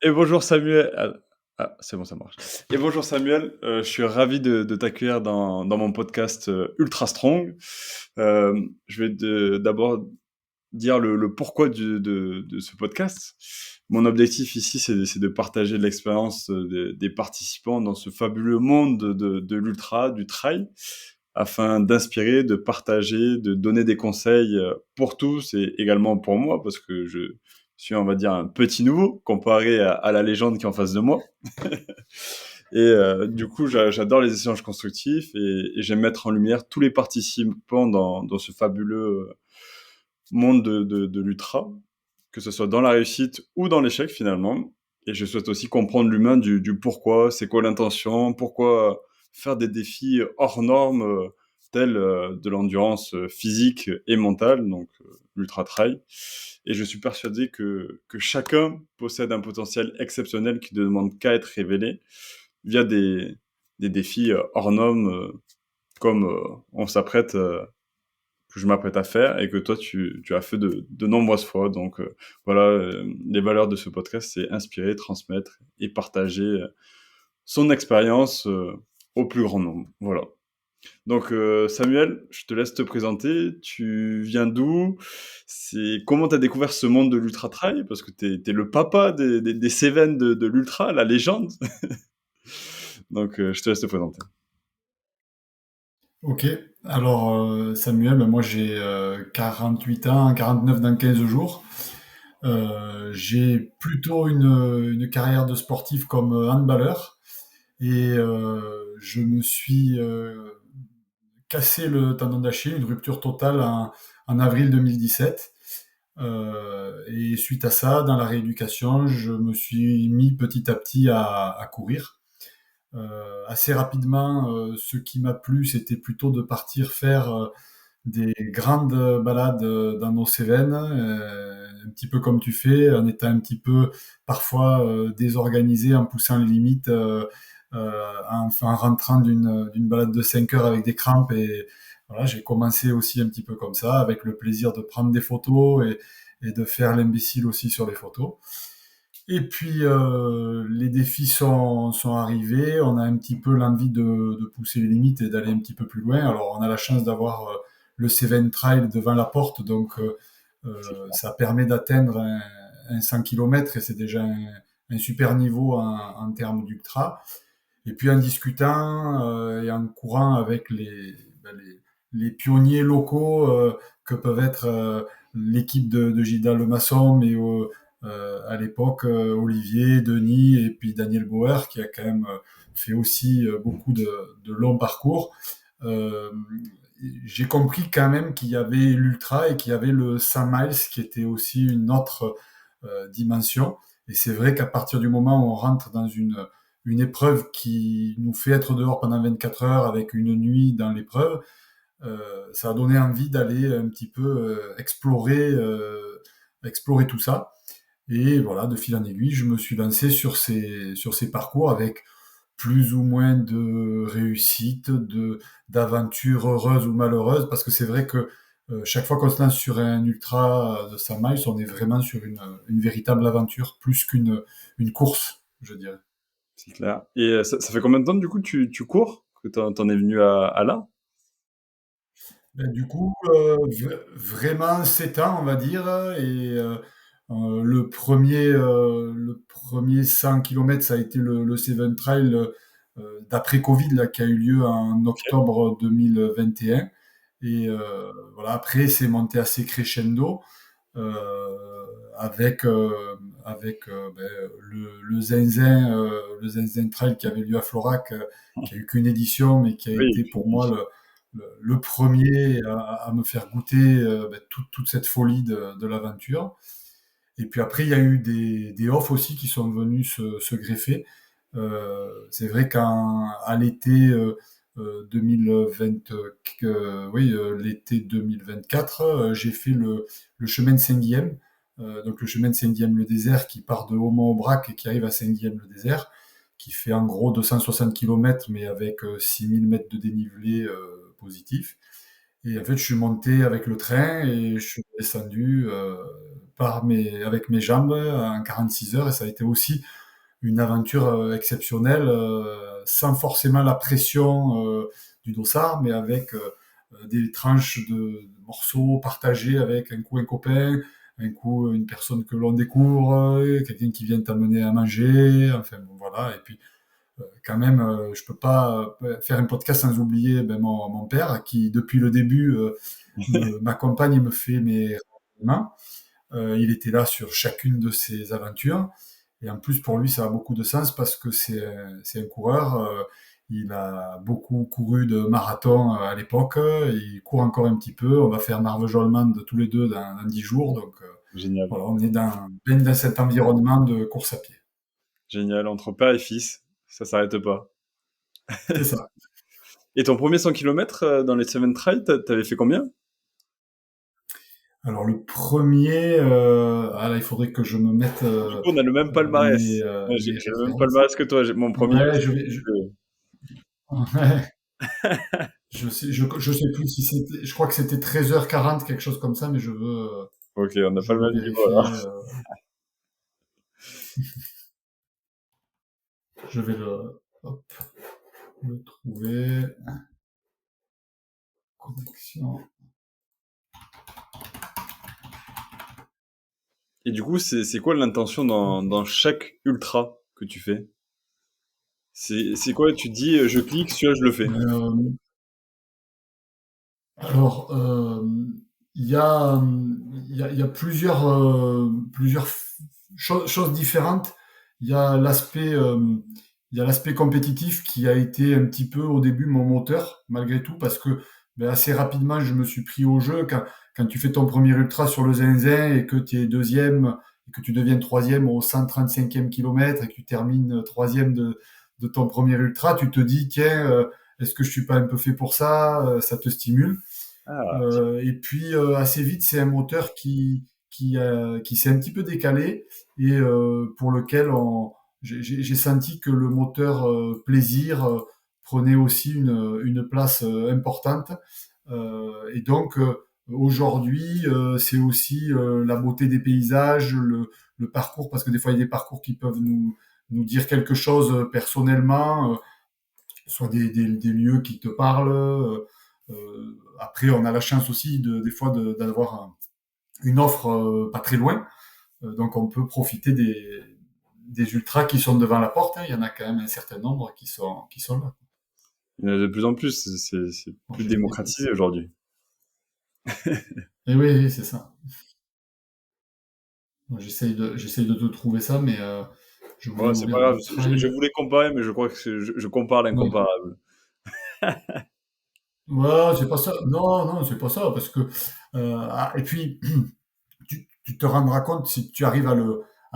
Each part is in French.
Et bonjour Samuel. C'est bon, ça marche. Et bonjour Samuel, je suis ravi de t'accueillir dans mon podcast Ultra Strong. Je vais d'abord dire le pourquoi de ce podcast. Mon objectif ici, c'est de partager l'expérience des participants dans ce fabuleux monde de l'ultra, du trail, afin d'inspirer, de partager, de donner des conseils pour tous et également pour moi, parce que je suis, on va dire, un petit nouveau comparé à la légende qui est en face de moi. Et du coup, j'adore les échanges constructifs et j'aime mettre en lumière tous les participants dans ce fabuleux monde de l'ultra, que ce soit dans la réussite ou dans l'échec finalement. Et je souhaite aussi comprendre l'humain du pourquoi, c'est quoi l'intention, pourquoi faire des défis hors normes, tels de l'endurance physique et mentale, donc l'ultra trail. Et je suis persuadé que chacun possède un potentiel exceptionnel qui ne demande qu'à être révélé via des défis hors normes, comme on s'apprête que je m'apprête à faire et que toi tu as fait de nombreuses fois. Donc voilà, les valeurs de ce podcast, c'est inspirer, transmettre et partager son expérience au plus grand nombre. Voilà. Donc Samuel, je te laisse te présenter. Tu viens d'où? C'est comment tu as découvert ce monde de l'ultra trail? Parce que t'es le papa des Cévennes de l'ultra, la légende. Donc je te laisse te présenter. Ok, alors Samuel, ben moi j'ai 48 ans, 49 dans 15 jours. J'ai plutôt une carrière de sportif comme handballeur et je me suis cassé le tendon d'Achille, une rupture totale en avril 2017. Et suite à ça, dans la rééducation, je me suis mis petit à petit à courir. Assez rapidement, ce qui m'a plu, c'était plutôt de partir faire des grandes balades dans nos Cévennes, un petit peu comme tu fais, en étant un petit peu parfois désorganisé, en poussant les limites, en rentrant d'une balade de 5 heures avec des crampes. Et voilà, j'ai commencé aussi un petit peu comme ça, avec le plaisir de prendre des photos et de faire l'imbécile aussi sur les photos. Et puis les défis sont arrivés, on a un petit peu l'envie de pousser les limites et d'aller un petit peu plus loin. Alors on a la chance d'avoir le Seven Trail devant la porte, donc C'est clair. ça permet d'atteindre un 100 km et c'est déjà un super niveau en termes d'ultra. Et puis en discutant et en courant avec les pionniers locaux que peuvent être l'équipe de Gilda Lemasson, mais à l'époque Olivier, Denis et puis Daniel Bauer qui a quand même fait aussi beaucoup de longs parcours. Euh, j'ai compris quand même qu'il y avait l'ultra et qu'il y avait le 100 miles qui était aussi une autre dimension. Et c'est vrai qu'à partir du moment où on rentre dans une épreuve qui nous fait être dehors pendant 24 heures avec une nuit dans l'épreuve, ça a donné envie d'aller un petit peu explorer tout ça. Et voilà, de fil en aiguille, je me suis lancé sur ces parcours avec plus ou moins de réussite, d'aventures heureuses ou malheureuses, parce que c'est vrai que chaque fois qu'on se lance sur un ultra de 100 miles, on est vraiment sur une véritable aventure, plus une course, je dirais. C'est clair. Et ça fait combien de temps du coup tu cours? Que t'en es venu à là? Ben, du coup, vraiment 7 ans, on va dire, et le premier 100 km, ça a été le Seven Trail d'après Covid, là, qui a eu lieu en Ok. octobre 2021. Et voilà, après, c'est monté assez crescendo avec, le Zinzin Trail qui avait lieu à Florac, qui a eu qu'une édition, mais qui a Oui, été pour moi le premier à me faire goûter toute cette folie de l'aventure. Et puis après, il y a eu des offs aussi qui sont venus se greffer. C'est vrai qu'à l'été 2020, l'été 2024, j'ai fait le chemin de Saint-Guilhem. Donc le chemin de Saint-Guilhem-le-Désert qui part de Haumont-Aubrac et qui arrive à Saint-Guilhem-le-Désert, qui fait en gros 260 km mais avec 6000 mètres de dénivelé positif. Et en fait, je suis monté avec le train et je suis descendu avec mes jambes en 46 heures. Et ça a été aussi une aventure exceptionnelle, sans forcément la pression du dossard, mais avec des tranches de morceaux partagés avec un coup un copain, un coup une personne que l'on découvre, quelqu'un qui vient t'amener à manger, enfin bon, voilà. Et puis quand même, je peux pas faire un podcast sans oublier mon père qui, depuis le début, m'accompagne et me fait mes renseignements. Il était là sur chacune de ces aventures. Et en plus, pour lui, ça a beaucoup de sens parce que c'est un coureur. Il a beaucoup couru de marathon à l'époque. Il court encore un petit peu. On va faire Marvejols tous les deux dans 10 jours. Donc Génial. voilà, on est dans cet environnement de course à pied. Génial. Entre père et fils, ça s'arrête pas. C'est ça. Et ton premier 100 km dans les Seven Trails, t'avais fait combien? Alors le premier, ah là, il faudrait que je me mette Du coup, on a le même palmarès. Moi, j'ai les j'ai le même références. palmarès que toi. Mon premier, Ouais, c'était- ouais, je sais plus si c'était, je crois que c'était 13h40, quelque chose comme ça, mais Ok, on n'a pas je le veux même niveau vérifier. alors. Je vais hop, le trouver. Connexion. Et du coup, c'est quoi l'intention dans chaque ultra que tu fais? C'est quoi? Tu te dis, je clique, celui-là, je le fais. Euh, alors, il y a, il y a plusieurs choses différentes. Il y a l'aspect, il y a l'aspect compétitif qui a été un petit peu au début mon moteur, malgré tout, parce que assez rapidement, je me suis pris au jeu. Quand tu fais ton premier ultra sur le zinzin et que tu es deuxième, et que tu deviens troisième au 135e kilomètre et que tu termines troisième de ton premier ultra, tu te dis, tiens, est-ce que je suis pas un peu fait pour ça? Ça te stimule. Ah, Et puis assez vite, c'est un moteur qui s'est un petit peu décalé et pour lequel j'ai senti que le moteur plaisir prenait aussi une place importante. Et donc aujourd'hui, c'est aussi la beauté des paysages, le parcours, parce que des fois il y a des parcours qui peuvent nous dire quelque chose personnellement, soit des lieux qui te parlent. Après, on a la chance aussi des fois d'avoir une offre pas très loin, donc on peut profiter des ultras qui sont devant la porte, hein. Il y en a quand même un certain nombre qui sont là. il y en a de plus en plus. C'est Bon, plus démocratisé aujourd'hui. Et oui, oui, c'est ça. Bon, j'essaye de te trouver ça, mais je voulais Ouais, c'est pas ouvrir grave. le Je trail. voulais comparer, mais je crois que je compare Ouais. l'incomparable. Ouais, c'est pas ça. Non, non, c'est pas ça, parce que et puis tu te rendras compte si tu arrives à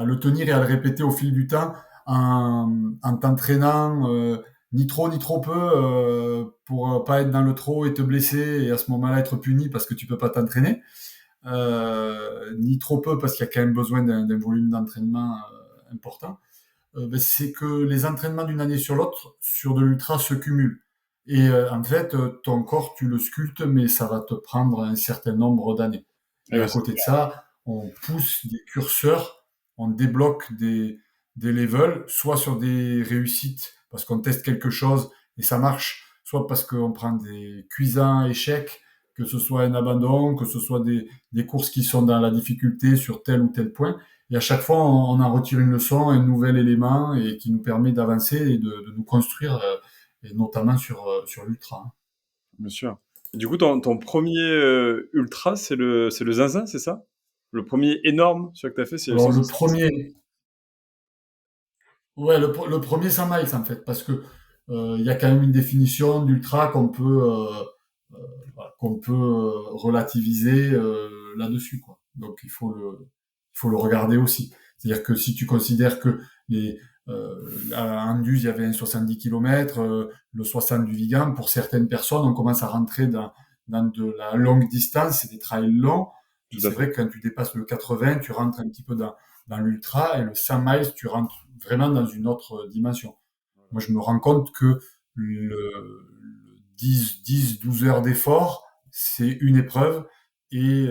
le tenir et à le répéter au fil du temps en t'entraînant ni trop ni trop peu pour pas être dans le trop et te blesser et à ce moment-là être puni parce que tu peux pas t'entraîner, ni trop peu parce qu'il y a quand même besoin d'un volume d'entraînement important. C'est que les entraînements d'une année sur l'autre sur de l'ultra se cumulent. Et en fait, ton corps, tu le sculptes, mais ça va te prendre un certain nombre d'années. Eh Et ben, à c'est côté de ça, on pousse des curseurs, on débloque des levels, soit sur des réussites, parce qu'on teste quelque chose et ça marche, soit parce qu'on prend des cuisants échecs, que ce soit un abandon, que ce soit des courses qui sont dans la difficulté sur tel ou tel point. Et à chaque fois, on en retire une leçon, un nouvel élément, et qui nous permet d'avancer et de nous construire, et notamment sur l'ultra, hein. bien sûr. Et du coup, ton premier ultra, c'est le zinzin, c'est ça? Le premier énorme, celui que tu as fait, c'est le Alors le 170? premier, ouais, le premier 100 miles en fait, parce que il y a quand même une définition d'ultra qu'on peut relativiser là-dessus, quoi. Donc il faut le regarder aussi. C'est-à-dire que si tu considères que à Anduze, il y avait un 70 km, le 60 du Vigan, pour certaines personnes, on commence à rentrer dans de la longue distance, c'est des trails longs. Et Tout à c'est fait. vrai que quand tu dépasses le 80, tu rentres un petit peu dans l'ultra, et le 100 miles, tu rentres vraiment dans une autre dimension. Moi, je me rends compte que le 10, 10, 12 heures d'effort, c'est une épreuve. Et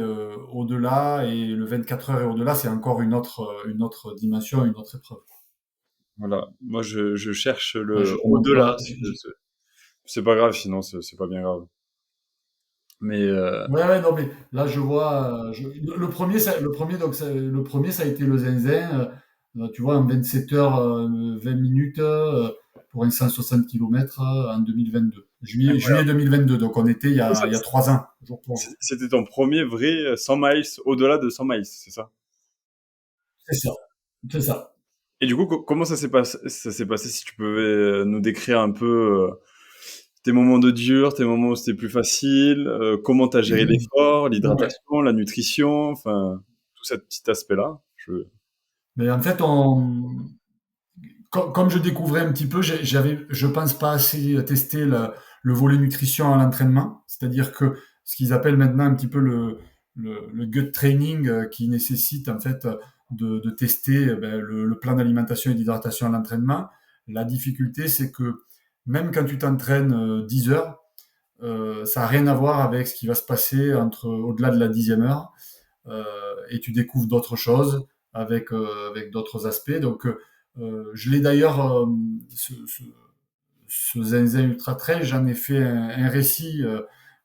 au-delà, et le 24 heures et au-delà, c'est encore une autre dimension, une autre épreuve. Voilà. Moi, je cherche Ouais, le je remonte au-delà. pas. C'est pas grave, sinon c'est pas bien grave. Mais Ouais, ouais, non, mais là, je vois. Le premier, le premier, ça a été le zinzin. Tu vois, en 27 heures, 20 minutes pour un 160 km en 2022. Juillet incroyable. 2022. Donc, on était il y a 3 ans, jour pour jour. C'était ton premier vrai 100 miles, au-delà de 100 miles, c'est ça? C'est ça. C'est ça. Et du coup, comment ça s'est passé si tu pouvais nous décrire un peu tes moments de dur, tes moments où c'était plus facile, comment tu as géré l'effort, Ouais. l'hydratation, la nutrition, enfin, tout cet petit aspect-là. Mais en fait, comme je découvrais un petit peu, je pense pas assez testé le volet nutrition à l'entraînement. C'est-à-dire que ce qu'ils appellent maintenant un petit peu le gut training, qui nécessite en fait de tester le plan d'alimentation et d'hydratation à l'entraînement. La difficulté, c'est que même quand tu t'entraînes 10 heures, ça n'a rien à voir avec ce qui va se passer au-delà de la 10e heure. Et tu découvres d'autres choses avec d'autres aspects. Donc, je l'ai d'ailleurs, ce Zinzin Ultra Trail, j'en ai fait un récit.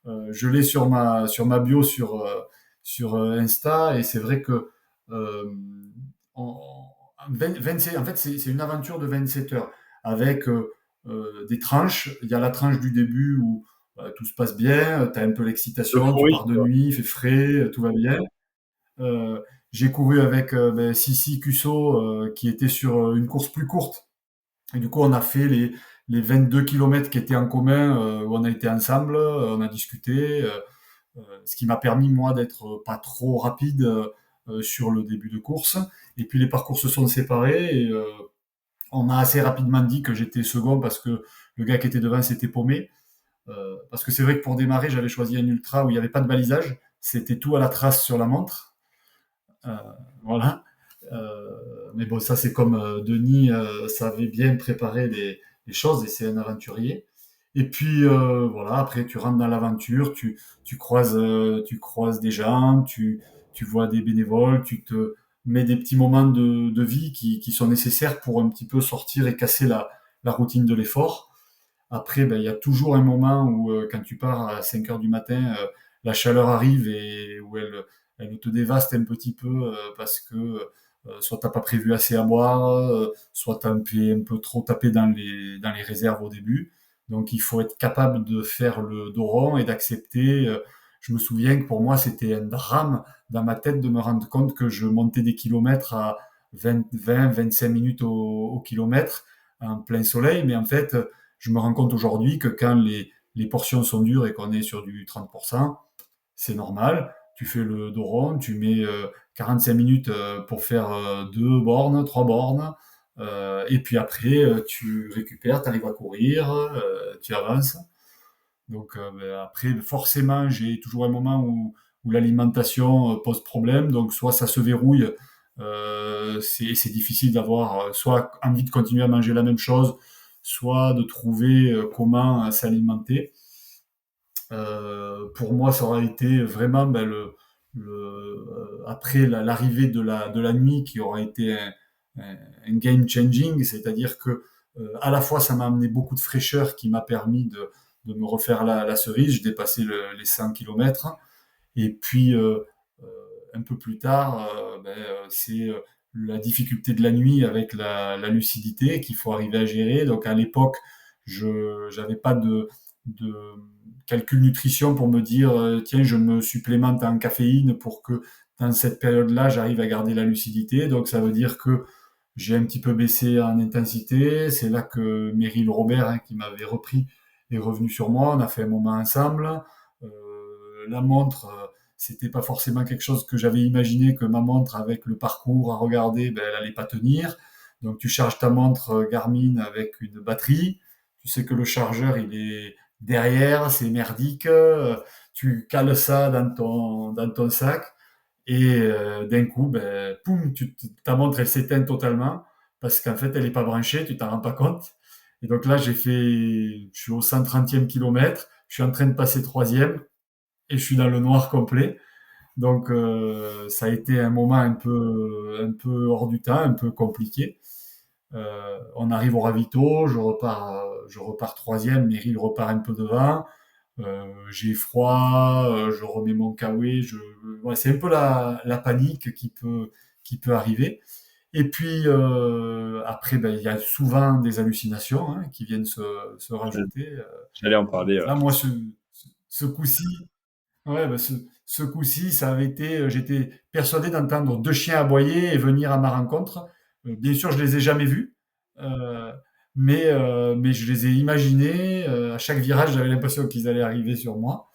Je l'ai sur ma bio sur Insta, et c'est vrai que euh, en fait, c'est une aventure de 27 heures avec des tranches. Il y a la tranche du début où tout se passe bien, tu as un peu l'excitation, tu Euphorique, pars de quoi. nuit, il fait frais, tout va bien. Euh, j'ai couru avec Sissi Cusso, qui était sur une course plus courte. Et du coup, on a fait les 22 kilomètres qui étaient en commun, où on a été ensemble, on a discuté, ce qui m'a permis, moi, d'être pas trop rapide sur le début de course. Et puis, les parcours se sont séparés, et on a assez rapidement dit que j'étais second parce que le gars qui était devant s'était paumé. Parce que c'est vrai que pour démarrer, j'avais choisi un ultra où il n'y avait pas de balisage. C'était tout à la trace sur la montre. Euh, voilà. Mais bon, ça, c'est comme Denis savait bien préparer les choses, et c'est un aventurier. Et puis, voilà, après, tu rentres dans l'aventure, tu croises des gens, tu vois des bénévoles, tu te mets des petits moments de vie qui sont nécessaires pour un petit peu sortir et casser la routine de l'effort. Après, ben, il y a toujours un moment où, quand tu pars à 5 heures du matin, la chaleur arrive, et où elle te dévaste un petit peu, parce que soit t'as pas prévu assez à boire, soit t'as un peu trop tapé dans les réserves au début. Donc, il faut être capable de faire le dos rond et d'accepter. Je me souviens que pour moi, c'était un drame dans ma tête de me rendre compte que je montais des kilomètres à 25 minutes au kilomètre en plein soleil. Mais en fait, je me rends compte aujourd'hui que quand les portions sont dures et qu'on est sur du 30%, c'est normal. Tu fais le dos rond, tu mets 45 minutes pour faire 2 bornes, 3 bornes, et puis après, tu récupères, tu arrives à courir, tu avances. Donc après, forcément, j'ai toujours un moment où l'alimentation pose problème. Donc soit ça se verrouille, c'est difficile d'avoir soit envie de continuer à manger la même chose, soit de trouver comment s'alimenter. Pour moi, ça aurait été vraiment après l'arrivée de la nuit, qui aurait été un game changing, c'est-à-dire que à la fois ça m'a amené beaucoup de fraîcheur qui m'a permis de me refaire la cerise. Je dépassais les 100 kilomètres. Et puis un peu plus tard, c'est la difficulté de la nuit avec la lucidité qu'il faut arriver à gérer. Donc à l'époque, je n'avais pas de calcul nutrition pour me dire tiens, je me supplémente en caféine pour que dans cette période-là, j'arrive à garder la lucidité. Donc ça veut dire que j'ai un petit peu baissé en intensité. C'est là que Meryl Robert, hein, qui m'avait repris, est revenu sur moi. On a fait un moment ensemble. La montre, c'était pas forcément quelque chose que j'avais imaginé, que ma montre, avec le parcours à regarder, ben, elle allait pas tenir. Donc tu charges ta montre Garmin avec une batterie. Tu sais que le chargeur, il est derrière, c'est merdique. Tu cales ça dans ton sac, et d'un coup, ben, poum, ta montre, elle s'éteint totalement parce qu'en fait, elle n'est pas branchée, tu t'en rends pas compte. Et donc là, je suis au 130e kilomètre, je suis en train de passer troisième, et je suis dans le noir complet. Donc ça a été un moment un peu hors du temps, un peu compliqué. On arrive au ravito, je repars troisième, Meryl repart un peu devant. J'ai froid, je remets mon kawaii, ouais, c'est un peu la panique qui peut arriver. Et puis après, ben, il y a souvent des hallucinations hein, qui viennent se rajouter. J'allais en parler. Là, moi, ce coup-ci, ouais, ben, ce coup-ci, ça avait été, j'étais persuadé d'entendre deux chiens aboyer et venir à ma rencontre. Bien sûr, je les ai jamais vus, euh, mais je les ai imaginés. À chaque virage, j'avais l'impression qu'ils allaient arriver sur moi.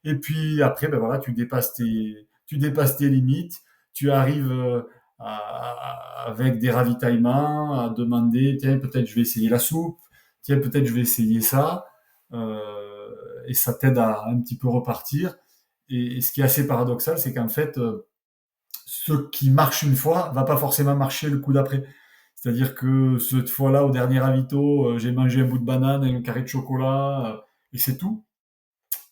Et puis après, ben voilà, tu dépasses tes limites, tu arrives avec des ravitaillements, à demander, tiens, peut-être je vais essayer la soupe, tiens, peut-être je vais essayer ça, et ça t'aide à un petit peu repartir. Et ce qui est assez paradoxal, c'est qu'en fait, ce qui marche une fois va pas forcément marcher le coup d'après. C'est-à-dire que cette fois-là, au dernier ravito, j'ai mangé un bout de banane et un carré de chocolat, et c'est tout.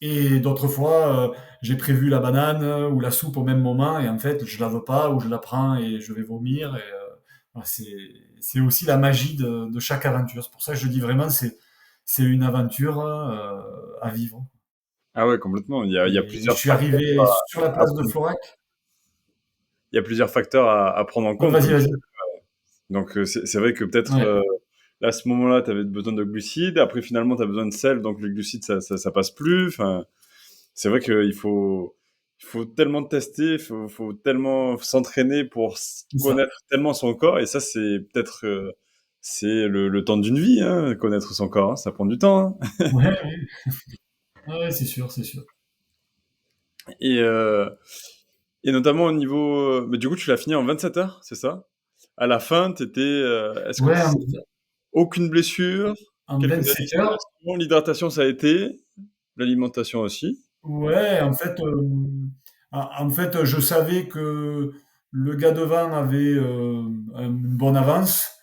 Et d'autres fois, j'ai prévu la banane ou la soupe au même moment et en fait, je la veux pas ou je la prends et je vais vomir. Et, voilà, c'est aussi la magie de chaque aventure. C'est pour ça que je dis vraiment, c'est une aventure à vivre. Ah ouais, complètement. Il y a Et je plusieurs suis facteurs arrivé sur la à place de prendre, Florac. il y a plusieurs facteurs à prendre en Ouais, compte, vas-y, comme tu vas-y. Donc c'est vrai que peut-être Ouais, là, à ce moment-là, tu avais besoin de glucides, après finalement tu as besoin de sel, donc le glucide ça passe plus. Enfin, c'est vrai il faut tellement tester, faut tellement s'entraîner pour c'est ça. connaître tellement son corps, et ça c'est peut-être c'est le temps d'une vie, hein, connaître son corps, hein, ça prend du temps. Hein. Ouais, ouais, ouais, c'est sûr, c'est sûr. Et, euh, et notamment au niveau, mais du coup tu l'as fini en 27 heures, c'est ça? À la fin, est-ce que Ouais, aucune blessure, en quelques 27 heures. hallucinations, l'hydratation ça a été, l'alimentation aussi. Ouais, en fait, je savais que le gars devant avait une bonne avance.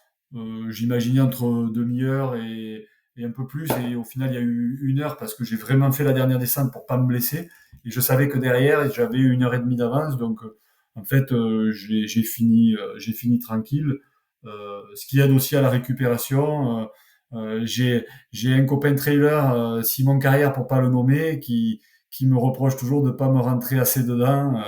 J'imaginais entre demi-heure et un peu plus. Et au final, il y a eu une heure parce que j'ai vraiment fait la dernière descente pour pas me blesser. Et je savais que derrière, j'avais une heure et demie d'avance. Donc, en fait, j'ai fini tranquille. Ce qui aide aussi à la récupération. J'ai un copain trailer, Simon Carrière pour pas le nommer, qui me reproche toujours de pas me rentrer assez dedans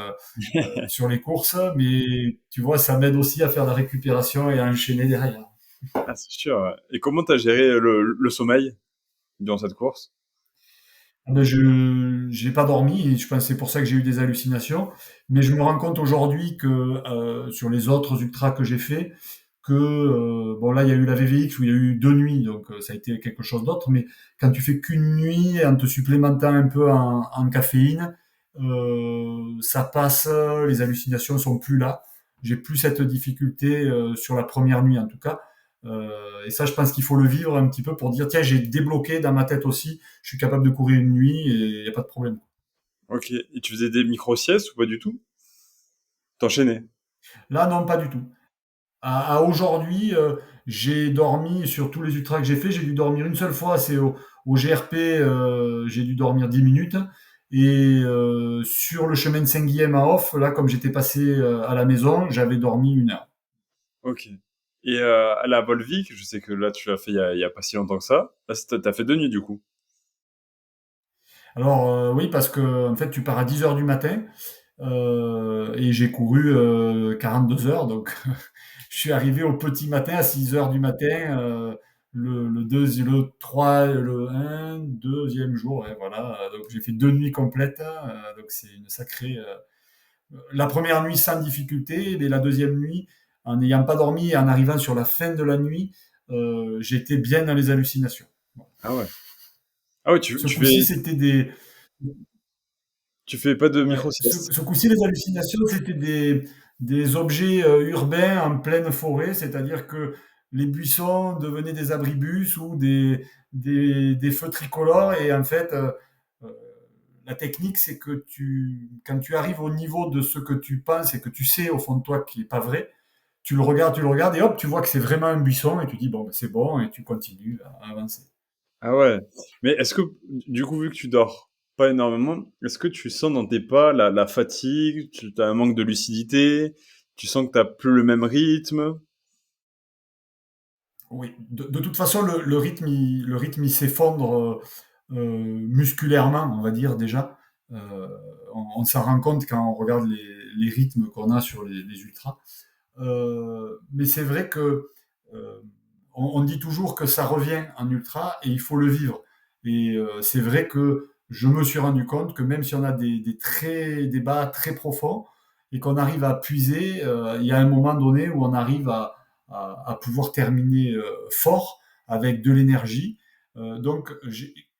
sur les courses, mais tu vois, ça m'aide aussi à faire de la récupération et à enchaîner derrière. Ah, c'est sûr. Ouais. Et comment t'as géré le sommeil durant cette course? Ben, je j'ai pas dormi et je pense que c'est pour ça que j'ai eu des hallucinations, mais je me rends compte aujourd'hui que sur les autres ultras que j'ai fait, que bon là il y a eu la VVX où il y a eu deux nuits, donc ça a été quelque chose d'autre, mais quand tu fais qu'une nuit en te supplémentant un peu en caféine, ça passe, les hallucinations sont plus là. J'ai plus cette difficulté sur la première nuit en tout cas. Et ça, je pense qu'il faut le vivre un petit peu pour dire tiens, j'ai débloqué dans ma tête aussi, je suis capable de courir une nuit et il n'y a pas de problème. Ok. Et tu faisais des micro-siestes ou pas du tout? T'enchaînais? Là, non, pas du tout. À aujourd'hui, j'ai dormi sur tous les ultras que j'ai fait, j'ai dû dormir une seule fois, c'est au GRP, j'ai dû dormir 10 minutes. Et sur le chemin de Saint-Guilhem à Off, là, comme j'étais passé à la maison, j'avais dormi une heure. Ok. Et à la Volvic, je sais que là tu l'as fait il y a pas si longtemps que ça. Là, t'as fait 2 nuits du coup. Alors oui, parce que en fait, tu pars à 10 heures du matin et j'ai couru 42 heures, donc je suis arrivé au petit matin à 6 heures du matin, le 3, le un deuxième jour, ouais, voilà. Donc j'ai fait deux nuits complètes, donc c'est une sacrée. La première nuit sans difficulté, mais la deuxième nuit, en n'ayant pas dormi et en arrivant sur la fin de la nuit, j'étais bien dans les hallucinations. Bon. Ah ouais. Ah ouais, Ce coup-ci, c'était des, tu fais pas de Ouais, micro-sieste. ce coup-ci, les hallucinations, c'était des objets urbains en pleine forêt, c'est-à-dire que les buissons devenaient des abribus ou des feux tricolores. Et en fait, euh, la technique, c'est que quand tu arrives au niveau de ce que tu penses et que tu sais au fond de toi qui est pas vrai, tu le regardes et hop, tu vois que c'est vraiment un buisson et tu dis bon, ben, c'est bon et tu continues à avancer. Ah ouais. Mais est-ce que du coup vu que tu dors pas énormément. Est-ce que tu sens dans tes pas la fatigue, tu as un manque de lucidité, tu sens que tu as plus le même rythme? Oui, de toute façon, le rythme, il s'effondre musculairement, on va dire déjà. On s'en rend compte quand on regarde les rythmes qu'on a sur les ultras. Mais c'est vrai que euh, on dit toujours que ça revient en ultra et il faut le vivre. Et c'est vrai que je me suis rendu compte que même si on a des bas très profonds et qu'on arrive à puiser, il y a un moment donné où on arrive à pouvoir terminer fort avec de l'énergie. Donc,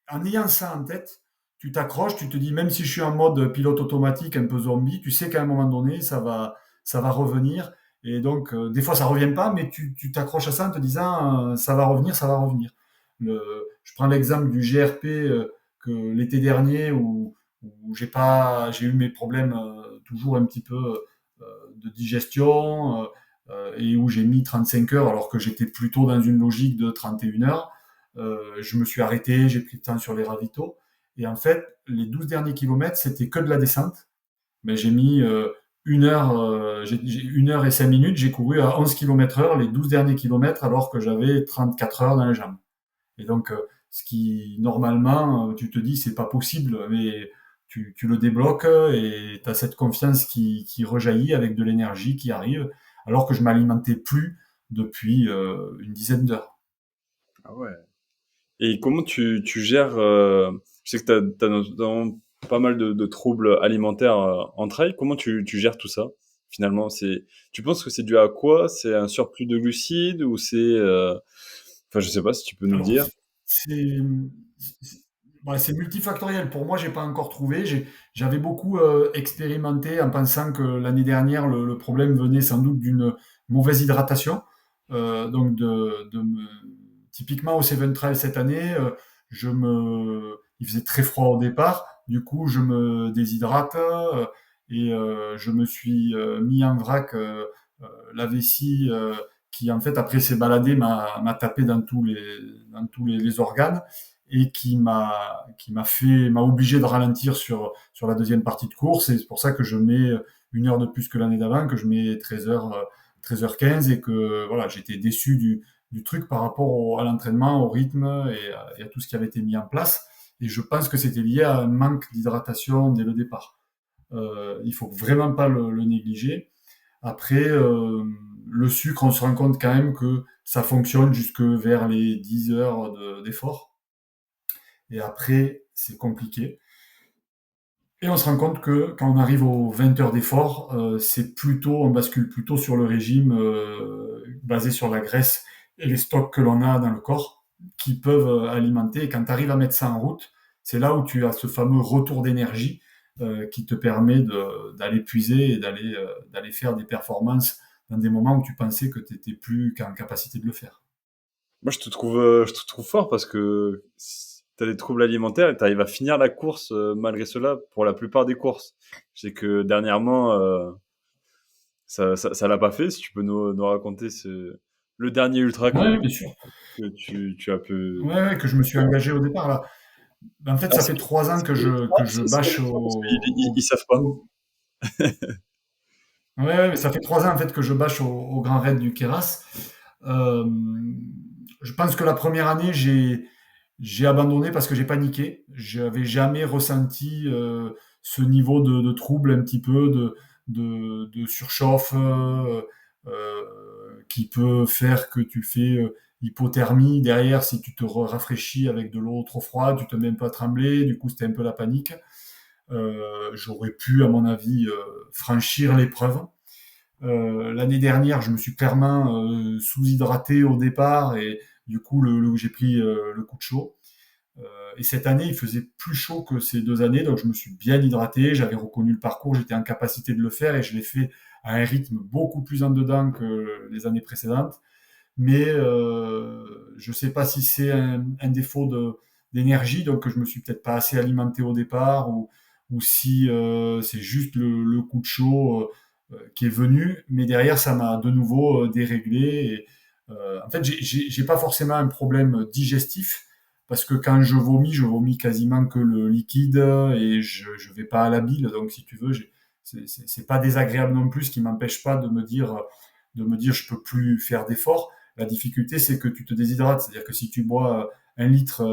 en ayant ça en tête, tu t'accroches, tu te dis, même si je suis en mode pilote automatique, un peu zombie, tu sais qu'à un moment donné, ça va revenir. Et donc, des fois, ça revient pas, mais tu t'accroches à ça en te disant, ça va revenir, ça va revenir. Je prends l'exemple du GRP que l'été dernier où j'ai eu mes problèmes toujours un petit peu de digestion et où j'ai mis 35 heures alors que j'étais plutôt dans une logique de 31 heures. Je me suis arrêté, j'ai pris le temps sur les ravitaux. Et en fait, les 12 derniers kilomètres, c'était que de la descente. Mais j'ai mis 1 heure, j'ai 1 heure et 5 minutes, j'ai couru à 11 km heure les 12 derniers kilomètres alors que j'avais 34 heures dans les jambes. Et donc, ce qui, normalement, tu te dis, c'est pas possible, mais tu le débloques et tu as cette confiance qui rejaillit avec de l'énergie qui arrive, alors que je m'alimentais plus depuis une dizaine d'heures. Ah ouais. Et comment tu gères, je sais que tu as notamment pas mal de troubles alimentaires en trail. Comment tu gères tout ça finalement? Tu penses que c'est dû à quoi? C'est un surplus de glucides ou enfin, je sais pas si tu peux nous Alors, dire. c'est ouais, c'est multifactoriel. Pour moi, j'ai pas encore trouvé. J'avais beaucoup expérimenté en pensant que l'année dernière, le problème venait sans doute d'une mauvaise hydratation. Donc, typiquement au Seven Trail cette année, il faisait très froid au départ. Du coup, je me déshydrate et je me suis mis en vrac la vessie qui en fait après s'est baladé m'a tapé dans tous les organes et m'a obligé de ralentir sur la deuxième partie de course et c'est pour ça que je mets 1 heure de plus que l'année d'avant, que je mets 13h15 et que voilà, j'étais déçu du truc par rapport à l'entraînement, au rythme et à tout ce qui avait été mis en place. Et je pense que c'était lié à un manque d'hydratation dès le départ. Il faut vraiment pas le négliger. Après, le sucre, on se rend compte quand même que ça fonctionne jusque vers les 10 heures d'effort. Et après, c'est compliqué. Et on se rend compte que quand on arrive aux 20 heures d'effort, on bascule plutôt sur le régime basé sur la graisse et les stocks que l'on a dans le corps qui peuvent alimenter. Et quand tu arrives à mettre ça en route, c'est là où tu as ce fameux retour d'énergie qui te permet d'aller puiser et d'aller faire des performances dans des moments où tu pensais que tu n'étais plus qu'en capacité de le faire. Moi, je te trouve fort parce que tu as des troubles alimentaires et tu arrives à finir la course malgré cela pour la plupart des courses. Je sais que dernièrement, ça l'a pas fait. Si tu peux nous raconter le dernier ultra Oui, bien sûr. que tu as pu. Ouais, ouais, que je me suis engagé au départ là. Ben, en fait, Ah, ça fait 3 ans c'est quel ultra? que je C'est quel bâche ultra? Parce qu'ils savent pas. ouais, ouais, mais ça fait 3 ans en fait que je bâche au Grand Raid du Queyras. Euh, je pense que la première année, j'ai abandonné parce que j'ai paniqué. J'avais jamais ressenti ce niveau de trouble un petit peu de surchauffe qui peut faire que tu fais hypothermie. Derrière, si tu te rafraîchis avec de l'eau trop froide, tu te mets un peu à trembler. Du coup, c'était un peu la panique. J'aurais pu, à mon avis, franchir l'épreuve. L'année dernière, je me suis clairement sous-hydraté au départ et du coup, j'ai pris le coup de chaud. Et cette année, il faisait plus chaud que ces 2 années, donc je me suis bien hydraté, j'avais reconnu le parcours, j'étais en capacité de le faire et je l'ai fait à un rythme beaucoup plus en dedans que les années précédentes. Mais je ne sais pas si c'est un défaut d'énergie, donc je me suis peut-être pas assez alimenté au départ, ou si c'est juste le coup de chaud qui est venu, mais derrière ça m'a de nouveau déréglé. En fait, j'ai pas forcément un problème digestif parce que quand je vomis quasiment que le liquide et je vais pas à la bile. Donc, si tu veux, c'est pas désagréable non plus, ce qui m'empêche pas de me dire je peux plus faire d'efforts. La difficulté, c'est que tu te déshydrates. C'est-à-dire que si tu bois 1 litre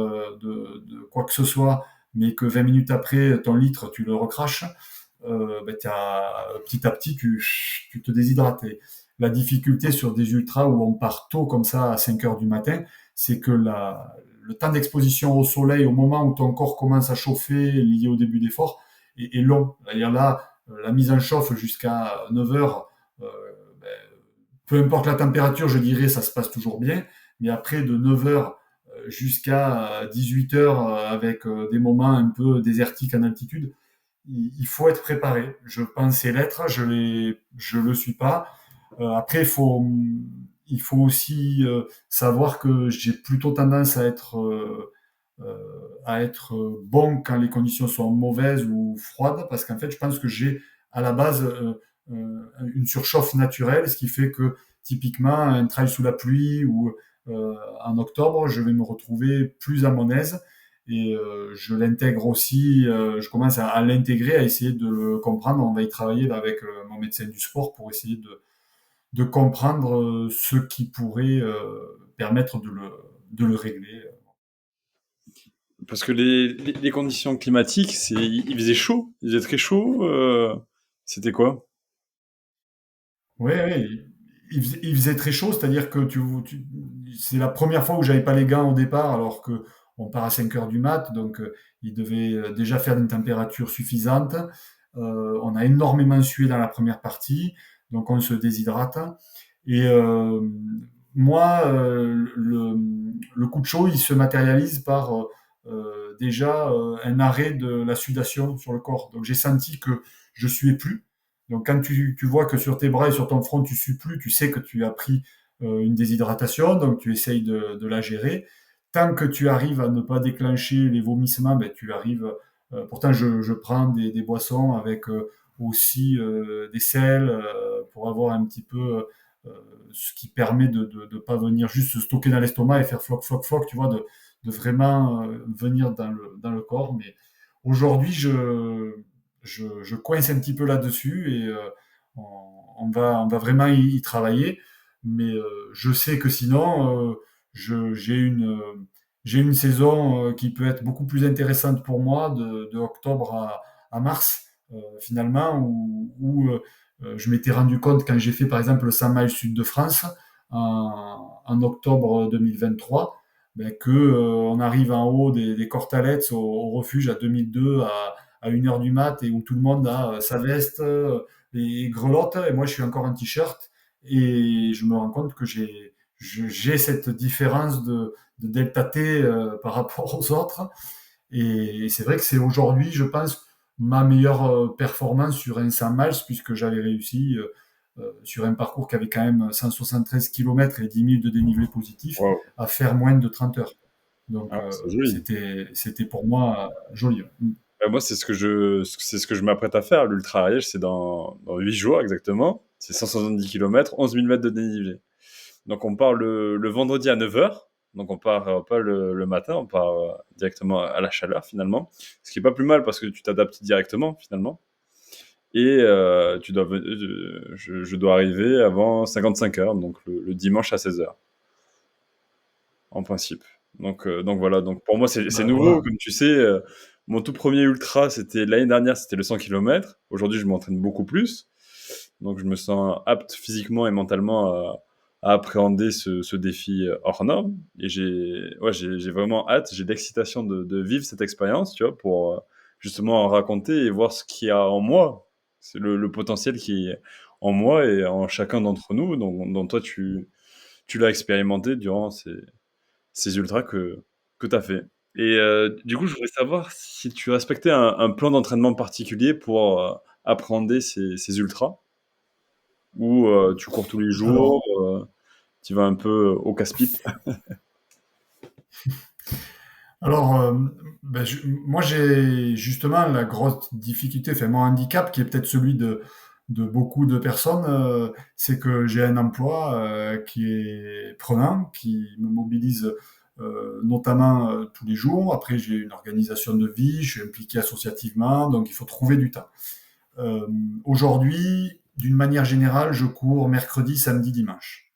de quoi que ce soit, mais que 20 minutes après, ton litre, tu le recraches, petit à petit, tu te déshydrates. Et la difficulté sur des ultras où on part tôt comme ça à 5 heures du matin, c'est que le temps d'exposition au soleil au moment où ton corps commence à chauffer lié au début d'effort est long. D'ailleurs là, la mise en chauffe jusqu'à 9 heures, euh, ben, peu importe la température, je dirais, ça se passe toujours bien. Mais après, de 9 heures jusqu'à 18 heures, avec des moments un peu désertiques en altitude, il faut être préparé. Je pensais l'être, je le suis pas. Après, il faut aussi savoir que j'ai plutôt tendance à être bon quand les conditions sont mauvaises ou froides, parce qu'en fait, je pense que j'ai à la base une surchauffe naturelle, ce qui fait que typiquement un trail sous la pluie ou en octobre, je vais me retrouver plus à mon aise. Et je l'intègre aussi, je commence à l'intégrer, à essayer de le comprendre. On va y travailler là, avec mon médecin du sport pour essayer de comprendre ce qui pourrait permettre de le régler. Parce que les conditions climatiques, il faisait chaud, il faisait très chaud. C'était quoi? Oui, oui, il faisait très chaud, c'est-à-dire que c'est la première fois où j'avais pas les gants au départ, alors que on part à 5 heures du mat, donc il devait déjà faire une température suffisante. On a énormément sué dans la première partie, donc on se déshydrate. Et moi, le coup de chaud, il se matérialise par déjà un arrêt de la sudation sur le corps. Donc j'ai senti que je suais plus. Donc quand tu vois que sur tes bras et sur ton front tu sues plus, tu sais que tu as pris une déshydratation, donc tu essayes de la gérer. Tant que tu arrives à ne pas déclencher les vomissements, ben, tu arrives. Pourtant, je prends des boissons avec aussi des sels pour avoir un petit peu ce qui permet de pas venir juste se stocker dans l'estomac et faire floc, floc, floc, tu vois, de vraiment venir dans le corps. Mais aujourd'hui, je coince un petit peu là-dessus et on, on va vraiment y travailler. Mais je sais que sinon, j'ai une saison qui peut être beaucoup plus intéressante pour moi de octobre à mars, finalement, où je m'étais rendu compte quand j'ai fait par exemple le 100 miles sud de France en octobre 2023, ben, que on arrive en haut des Cortalets au refuge à 2002 à 1 heure du mat et où tout le monde a sa veste et grelotte et moi je suis encore en t-shirt et je me rends compte que j'ai cette différence de delta T par rapport aux autres et c'est vrai que c'est aujourd'hui, je pense, ma meilleure performance sur un 100 miles, puisque j'avais réussi sur un parcours qui avait quand même 173 km et 10 000 de dénivelé positif, Wow. à faire moins de 30 heures. Donc Ah, c'est joli. c'était pour moi joli. Mm. Moi, c'est ce que je m'apprête à faire. L'Ultra Ariège, c'est dans 8 jours exactement. C'est 170 km, 11 000 mètres de dénivelé. Donc, on part le vendredi à 9 heures. Donc, on part pas le matin, on part directement à la chaleur finalement. Ce qui est pas plus mal parce que tu t'adaptes directement finalement. Et je dois arriver avant 55 heures, donc le dimanche à 16 heures, en principe. Donc voilà, donc pour moi c'est Ben nouveau, voilà. comme tu sais. Mon tout premier ultra, c'était l'année dernière, c'était le 100 km. Aujourd'hui, je m'entraîne beaucoup plus, donc je me sens apte physiquement et mentalement à appréhender ce défi hors norme. Et j'ai vraiment hâte, j'ai l'excitation de vivre cette expérience, tu vois, pour justement en raconter et voir ce qu'il y a en moi. C'est le potentiel qui est en moi et en chacun d'entre nous, dont toi tu l'as expérimenté durant ces ultras que tu as fait. Et du coup, je voudrais savoir si tu respectais un plan d'entraînement particulier pour appréhender ces ultras, ou tu cours tous les jours, Alors, tu vas un peu au casse-pipe. alors moi j'ai justement la grosse difficulté, enfin mon handicap qui est peut-être celui de beaucoup de personnes, c'est que j'ai un emploi qui est prenant, qui me mobilise notamment tous les jours. Après, j'ai une organisation de vie, je suis impliqué associativement, donc il faut trouver du temps. Aujourd'hui, d'une manière générale, je cours mercredi, samedi, dimanche.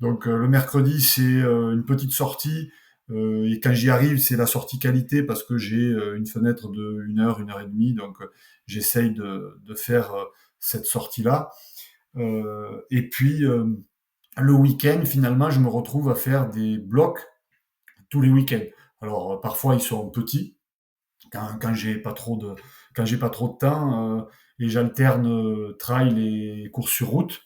Donc le mercredi, c'est une petite sortie. Et quand j'y arrive, c'est la sortie qualité parce que j'ai une fenêtre de 1 heure et demie. Donc j'essaye de faire cette sortie-là. Et puis le week-end, finalement, je me retrouve à faire des blocs tous les week-ends. Alors parfois ils sont petits quand j'ai pas trop de temps et j'alterne trail et course sur route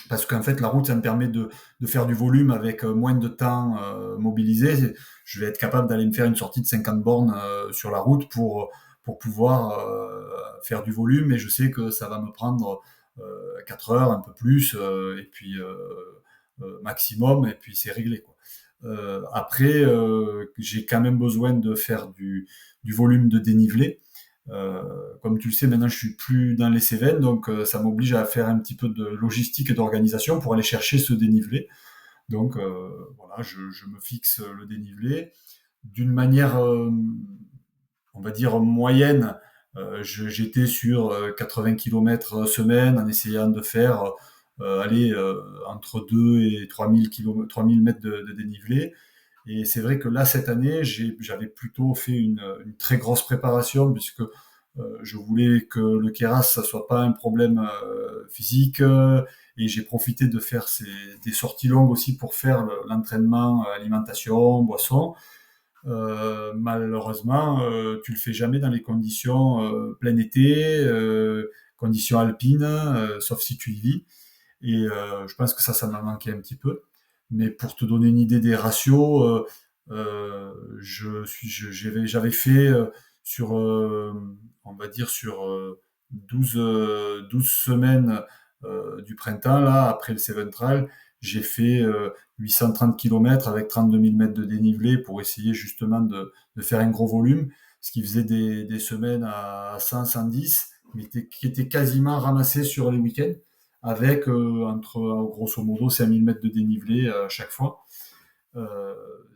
parce qu'en fait la route ça me permet de faire du volume avec moins de temps mobilisé. Je vais être capable d'aller me faire une sortie de 50 bornes sur la route pour pouvoir faire du volume et je sais que ça va me prendre 4 heures, un peu plus, et puis maximum, et puis c'est réglé, quoi. Après, j'ai quand même besoin de faire du volume de dénivelé. Comme tu le sais, maintenant je suis plus dans les Cévennes, donc ça m'oblige à faire un petit peu de logistique et d'organisation pour aller chercher ce dénivelé. Donc voilà, je me fixe le dénivelé d'une manière, on va dire moyenne. J'étais sur 80 km semaine en essayant de faire aller entre 2 et 3000 mètres de dénivelé. Et c'est vrai que là, cette année, j'avais plutôt fait une très grosse préparation puisque je voulais que le Keras, ça soit pas un problème physique. Et j'ai profité de faire des sorties longues aussi pour faire l'entraînement alimentation, boisson. Malheureusement, tu le fais jamais dans les conditions plein été, conditions alpines, sauf si tu y vis. Et je pense que ça m'a manqué un petit peu. Mais pour te donner une idée des ratios, j'avais fait sur, on va dire sur 12 semaines du printemps, là, après le Seventral, j'ai fait 830 km avec 32 000 mètres de dénivelé pour essayer justement de faire un gros volume, ce qui faisait des semaines à 100, 110, mais qui étaient quasiment ramassés sur les week-ends avec entre grosso modo 5000 mètres de dénivelé à chaque fois.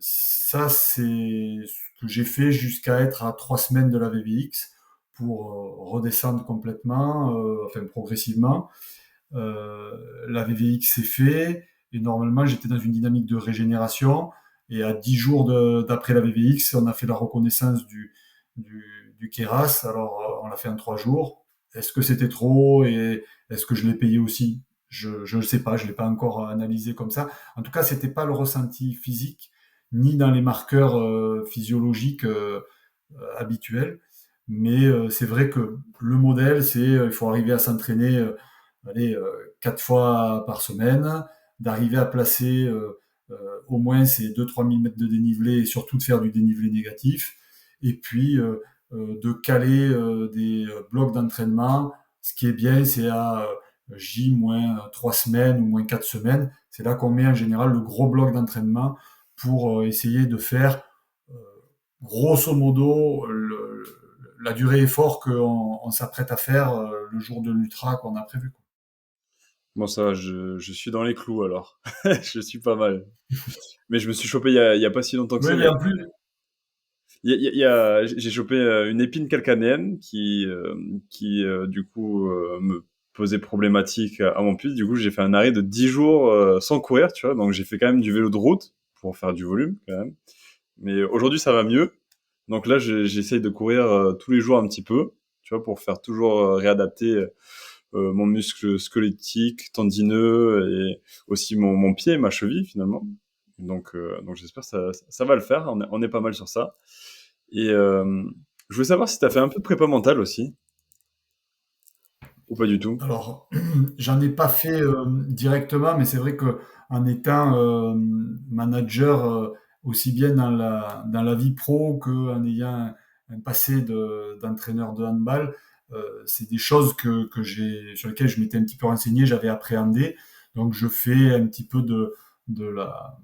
Ça, c'est ce que j'ai fait jusqu'à être à 3 semaines de la VVX pour redescendre complètement, enfin progressivement. La VVX est fait et normalement j'étais dans une dynamique de régénération et à 10 jours d'après la VVX, on a fait la reconnaissance du Keras. Alors on l'a fait en 3 jours. Est-ce que c'était trop et est-ce que je l'ai payé aussi? Je ne sais pas, je l'ai pas encore analysé comme ça. En tout cas, c'était pas le ressenti physique ni dans les marqueurs physiologiques habituels. Mais c'est vrai que le modèle, c'est il faut arriver à s'entraîner allez, 4 fois par semaine, d'arriver à placer au moins ces 2 3 000 mètres de dénivelé et surtout de faire du dénivelé négatif. Et puis de caler des blocs d'entraînement. Ce qui est bien, c'est à J-3 semaines ou moins 4 semaines. C'est là qu'on met en général le gros bloc d'entraînement pour essayer de faire euh, grosso modo la durée effort qu'on s'apprête à faire le jour de l'ultra qu'on a prévu. Bon, ça va, je suis dans les clous alors. Je suis pas mal. Mais je me suis chopé il y a pas si longtemps que ça. Oui, et en plus, J'ai chopé une épine calcanéenne qui du coup, me posait problématique à mon pied. Du coup, j'ai fait un arrêt de 10 jours sans courir, tu vois. Donc, j'ai fait quand même du vélo de route pour faire du volume quand même. Mais aujourd'hui, ça va mieux. Donc là, j'essaye de courir tous les jours un petit peu, tu vois, pour faire toujours réadapter mon muscle squelettique, tendineux et aussi mon pied, ma cheville finalement. Donc j'espère que ça va le faire. On est pas mal sur ça. Et je voulais savoir si tu as fait un peu de prépa mentale aussi, ou pas du tout. alors, j'en ai pas fait directement, mais c'est vrai que en étant manager aussi bien dans la vie pro qu'en ayant un passé d'entraîneur de handball, c'est des choses sur lesquelles je m'étais un petit peu renseigné, j'avais appréhendé. Donc, je fais un petit peu de la,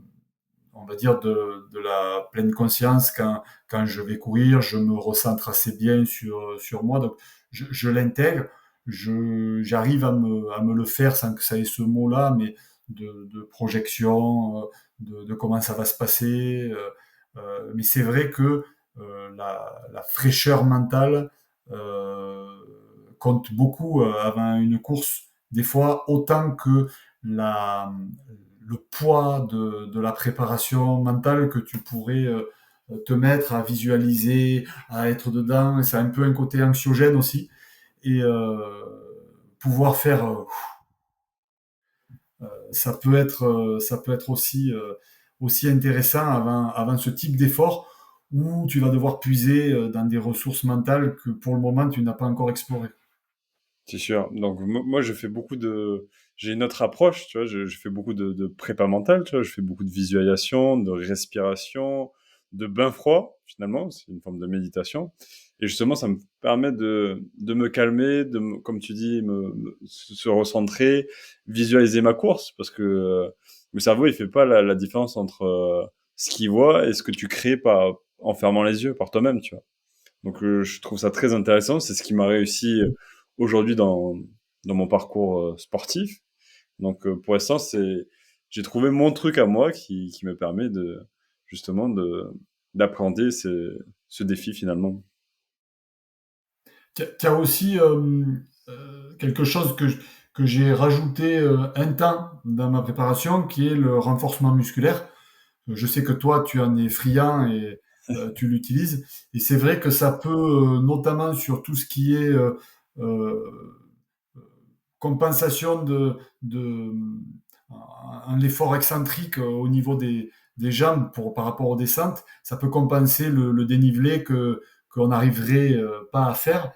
on va dire de la pleine conscience quand je vais courir, je me recentre assez bien sur moi, donc je l'intègre, j'arrive à me le faire sans que ça ait ce mot-là, mais de projection, de comment ça va se passer. Mais c'est vrai que la fraîcheur mentale euh, compte beaucoup avant une course, des fois autant que la, le poids de la préparation mentale que tu pourrais te mettre à visualiser, à être dedans. C'est un peu un côté anxiogène aussi. Et pouvoir faire, ça peut être aussi, aussi intéressant avant ce type d'effort où tu vas devoir puiser dans des ressources mentales que pour le moment tu n'as pas encore explorées. C'est sûr. Donc moi, je fais beaucoup de... J'ai une autre approche, tu vois. Je fais beaucoup de prépa mentale, tu vois. Je fais beaucoup de visualisation, de respiration, de bain froid, finalement. C'est une forme de méditation. Et justement, ça me permet de me calmer, comme tu dis, se recentrer, visualiser ma course. Parce que le cerveau, il fait pas la différence entre ce qu'il voit et ce que tu crées en fermant les yeux par toi-même, tu vois. Donc je trouve ça très intéressant. C'est ce qui m'a réussi aujourd'hui dans mon parcours sportif. Donc pour l'instant, j'ai trouvé mon truc à moi qui me permet justement d'appréhender ce défi finalement. Tu as aussi quelque chose que j'ai rajouté un temps dans ma préparation, qui est le renforcement musculaire. Je sais que toi, tu en es friand et tu l'utilises. Et c'est vrai que ça peut, notamment sur tout ce qui est euh, compensation de un effort excentrique au niveau des jambes par rapport aux descentes, ça peut compenser le dénivelé qu'on n'arriverait pas à faire.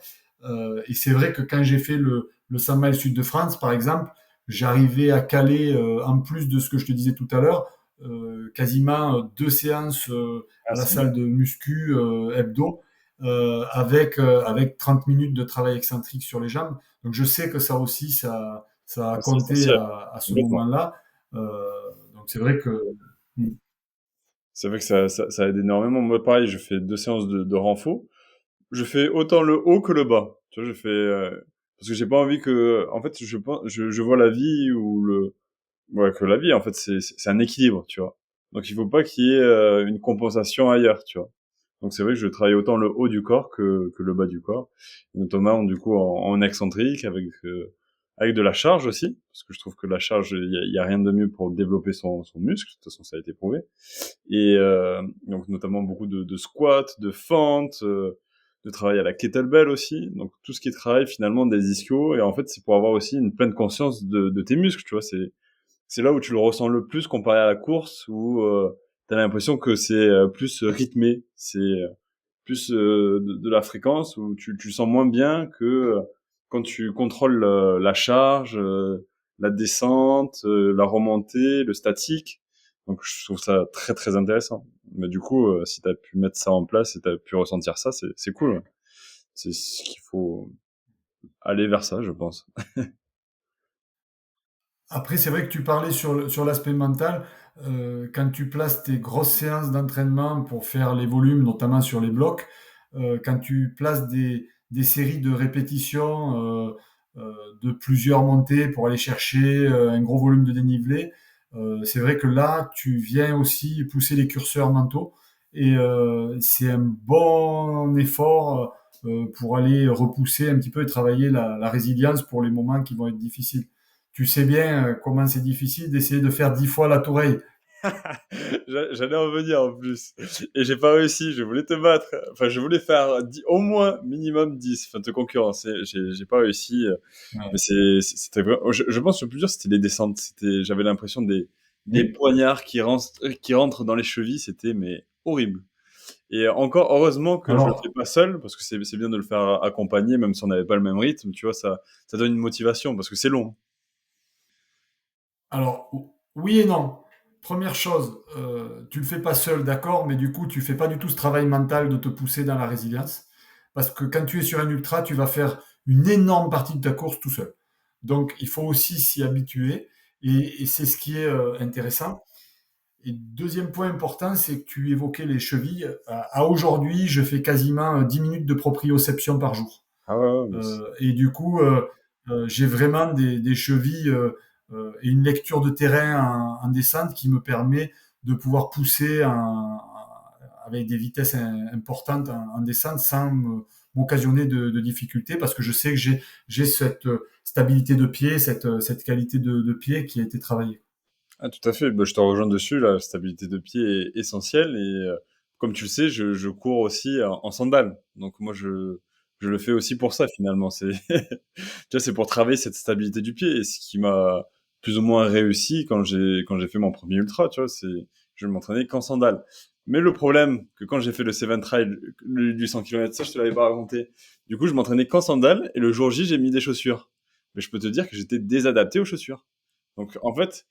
Et c'est vrai que quand j'ai fait le 100 miles Sud de France, par exemple, j'arrivais à caler, en plus de ce que je te disais tout à l'heure, quasiment deux séances Ah, à la c'est bien. salle de muscu hebdo, avec 30 minutes de travail excentrique sur les jambes. Donc je sais que ça aussi, ça a Ah, c'est compté essentiel, à ce complètement. moment-là. Donc c'est vrai que... C'est vrai que ça aide énormément. Moi, pareil, je fais 2 séances de renfo. Je fais autant le haut que le bas. Tu vois, parce que j'ai pas envie que, en fait, je vois la vie ou ouais, que la vie, en fait, c'est un équilibre, tu vois. Donc, il faut pas qu'il y ait une compensation ailleurs, tu vois. Donc, c'est vrai que je travaille autant le haut du corps que le bas du corps. Notamment, du coup, en excentrique, avec de la charge aussi. Parce que je trouve que la charge, il y a rien de mieux pour développer son muscle. De toute façon, ça a été prouvé. Et donc, notamment beaucoup de squats, de fentes, de travail à la kettlebell aussi. Donc, tout ce qui est travail, finalement, des ischios. Et en fait, c'est pour avoir aussi une pleine conscience de tes muscles, tu vois. C'est là où tu le ressens le plus comparé à la course où tu as l'impression que c'est plus rythmé, c'est plus de la fréquence où tu le sens moins bien que quand tu contrôles la charge, la descente, la remontée, le statique. Donc je trouve ça très très intéressant. Mais du coup, si tu as pu mettre ça en place et tu as pu ressentir ça, c'est cool. Ouais. C'est ce qu'il faut aller vers ça, je pense. Après, c'est vrai que tu parlais sur l'aspect mental. Quand tu places tes grosses séances d'entraînement pour faire les volumes, notamment sur les blocs, quand tu places des séries de répétitions de plusieurs montées pour aller chercher un gros volume de dénivelé, c'est vrai que là, tu viens aussi pousser les curseurs mentaux. Et c'est un bon effort pour aller repousser un petit peu et travailler la résilience pour les moments qui vont être difficiles. Tu sais bien comment c'est difficile d'essayer de faire 10 fois la tourelle. J'allais en venir en plus. Et j'ai pas réussi. Je voulais te battre. Enfin, je voulais faire au moins minimum 10. Enfin, te concurrencer. J'ai pas réussi. Mais Ouais. c'était vraiment, je pense que le plus dur, c'était les descentes. J'avais l'impression des Oui. poignards qui rentrent dans les chevilles. C'était, mais horrible. Et encore, heureusement que je le fais Alors, pas seul, parce que c'est bien de le faire accompagner, même si on n'avait pas le même rythme. Tu vois, ça donne une motivation, parce que c'est long. oui et non. Première chose, tu le fais pas seul, d'accord, mais du coup, tu fais pas du tout ce travail mental de te pousser dans la résilience. Parce que quand tu es sur un ultra, tu vas faire une énorme partie de ta course tout seul. Donc, il faut aussi s'y habituer. Et c'est ce qui est intéressant. Et deuxième point important, c'est que tu évoquais les chevilles. À aujourd'hui, je fais quasiment 10 minutes de proprioception par jour. Ah ouais, ouais, Et du coup, j'ai vraiment des chevilles et une lecture de terrain en descente qui me permet de pouvoir pousser avec des vitesses importantes en descente sans m'occasionner de difficultés parce que je sais que j'ai cette stabilité de pied, cette qualité de pied qui a été travaillée. Ah, tout à fait. Bah, je te rejoins dessus. La stabilité de pied est essentielle. Et comme tu le sais, je cours aussi en sandales. Donc moi, je le fais aussi pour ça finalement. Tu vois, c'est pour travailler cette stabilité du pied. Et ce qui m'a plus ou moins réussi quand j'ai fait mon premier ultra, tu vois, c'est je ne m'entraînais qu'en sandales. Mais le problème, que quand j'ai fait le Seven Trail, du 100 km, ça je te l'avais pas raconté. Du coup, je m'entraînais qu'en sandales et le jour J, j'ai mis des chaussures. Mais je peux te dire que j'étais désadapté aux chaussures. Donc en fait,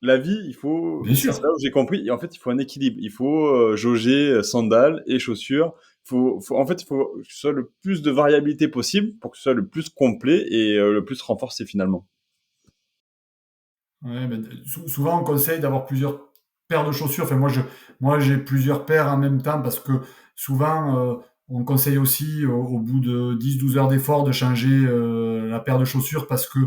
la vie, il faut, Bien c'est sûr. là où j'ai compris. Et en fait, il faut un équilibre. Il faut jauger sandales et chaussures. En fait, il faut que ce soit le plus de variabilité possible pour que ce soit le plus complet et le plus renforcé finalement. Ouais, mais souvent, on conseille d'avoir plusieurs paires de chaussures. Enfin, moi, j'ai plusieurs paires en même temps parce que souvent, on conseille aussi au bout de 10-12 heures d'effort de changer la paire de chaussures parce que,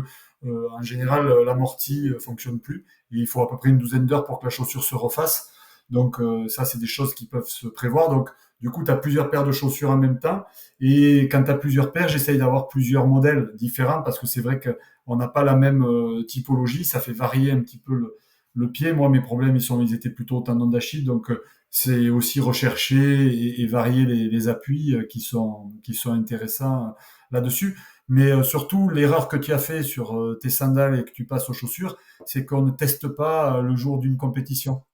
en général, l'amorti fonctionne plus. Et il faut à peu près une douzaine d'heures pour que la chaussure se refasse. Donc, ça, c'est des choses qui peuvent se prévoir. Donc, du coup, tu as plusieurs paires de chaussures en même temps. Et quand tu as plusieurs paires, j'essaye d'avoir plusieurs modèles différents parce que c'est vrai que on n'a pas la même typologie, ça fait varier un petit peu le pied. Moi, mes problèmes, ils étaient plutôt au tendon d'Achille, donc c'est aussi rechercher et varier les appuis qui sont intéressants là-dessus. Mais surtout, l'erreur que tu as fait sur tes sandales et que tu passes aux chaussures, c'est qu'on ne teste pas le jour d'une compétition.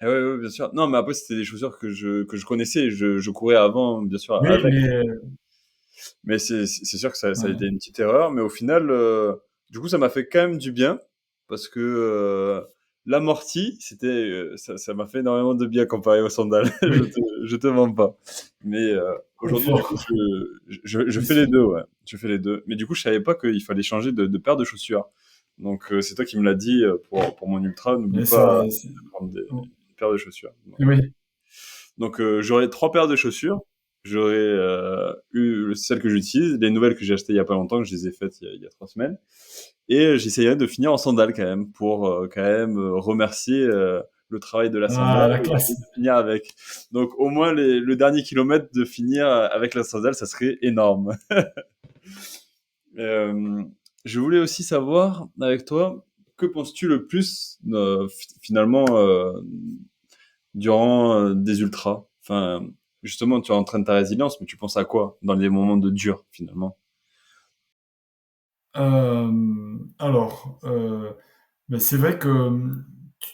Ah ouais, ouais, bien sûr. Non, mais après, c'était des chaussures que je connaissais. Je courais avant, bien sûr, Oui, avec. mais Mais c'est sûr que ça a été ouais. une petite erreur. Mais au final, du coup, ça m'a fait quand même du bien parce que l'amorti, ça m'a fait énormément de bien comparé aux sandales. Oui, Je te mens pas. Mais aujourd'hui, du coup, confort. je Mais fais les deux, ouais. Je fais les deux. Mais du coup, je savais pas qu'il fallait changer de paire de chaussures. Donc, c'est toi qui me l'as dit pour mon ultra. N'oublie mais pas ça, de prendre une paire de chaussures. oui. Donc j'aurai trois paires de chaussures. J'aurai eu celles que j'utilise, les nouvelles que j'ai achetées il y a pas longtemps, que je les ai faites il y a 3 semaines. Et j'essayerai de finir en sandales quand même, pour quand même remercier le travail de la sandale Ah, la et classe. de finir avec. Donc au moins le dernier kilomètre de finir avec la sandale, ça serait énorme. Euh, je voulais aussi savoir avec toi, que penses-tu le plus finalement durant des ultras? Enfin, justement, tu entraînes ta résilience, mais tu penses à quoi dans les moments de dur, finalement? Alors, ben, c'est vrai que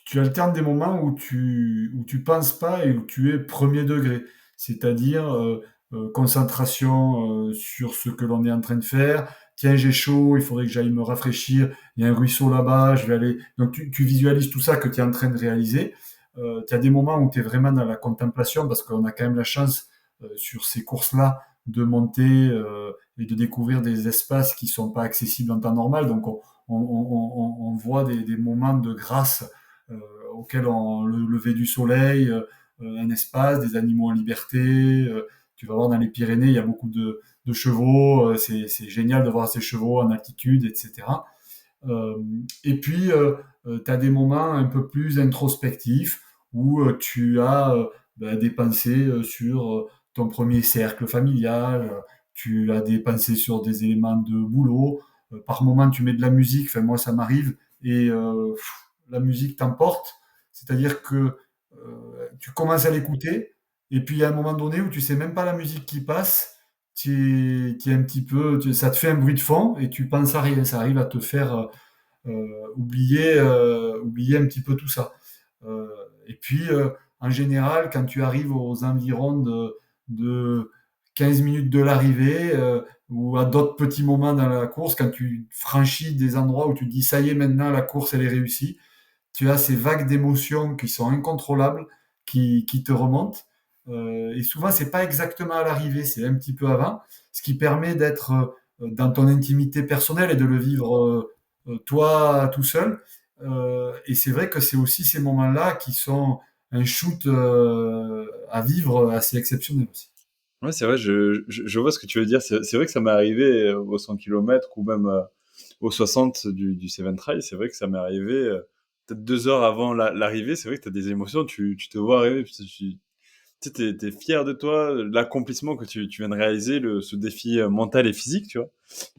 tu alternes des moments où tu penses pas et où tu es premier degré. C'est-à-dire concentration sur ce que l'on est en train de faire. Tiens, j'ai chaud, il faudrait que j'aille me rafraîchir. Il y a un ruisseau là-bas, je vais aller. Donc tu visualises tout ça que tu es en train de réaliser. Tu as des moments où tu es vraiment dans la contemplation parce qu'on a quand même la chance sur ces courses-là de monter et de découvrir des espaces qui sont pas accessibles en temps normal. Donc on voit des moments de grâce euh, auxquels le lever du soleil, un espace, des animaux en liberté. Tu vas voir dans les Pyrénées, il y a beaucoup de chevaux. C'est génial de voir ces chevaux en altitude, etc. Euh, et puis, tu as des moments un peu plus introspectifs où tu as ben, des pensées sur ton premier cercle familial, tu as des pensées sur des éléments de boulot. Par moment, tu mets de la musique, enfin, moi, ça m'arrive, et la musique t'emporte. C'est-à-dire que tu commences à l'écouter, et puis il y a un moment donné où tu sais même pas la musique qui passe, tu es un petit peu, ça te fait un bruit de fond, et tu penses à rien. Ça arrive à te faire oublier un petit peu tout ça. Euh, et puis, en général, quand tu arrives aux environs de 15 minutes de l'arrivée, ou à d'autres petits moments dans la course, quand tu franchis des endroits où tu te dis ça y est, maintenant la course elle est réussie, tu as ces vagues d'émotions qui sont incontrôlables, qui te remontent. Et souvent, c'est pas exactement à l'arrivée, c'est un petit peu avant, ce qui permet d'être dans ton intimité personnelle et de le vivre toi tout seul. Et c'est vrai que c'est aussi ces moments-là qui sont un shoot à vivre assez exceptionnel aussi. Ouais, c'est vrai, je vois ce que tu veux dire. C'est vrai que ça m'est arrivé aux 100 km ou même au 60 du Seven Trail, c'est vrai que ça m'est arrivé peut-être 2 heures avant l'arrivée. C'est vrai que tu as des émotions, tu te vois arriver, tu sais, t'es fier de toi, l'accomplissement que tu viens de réaliser, ce défi mental et physique, tu vois.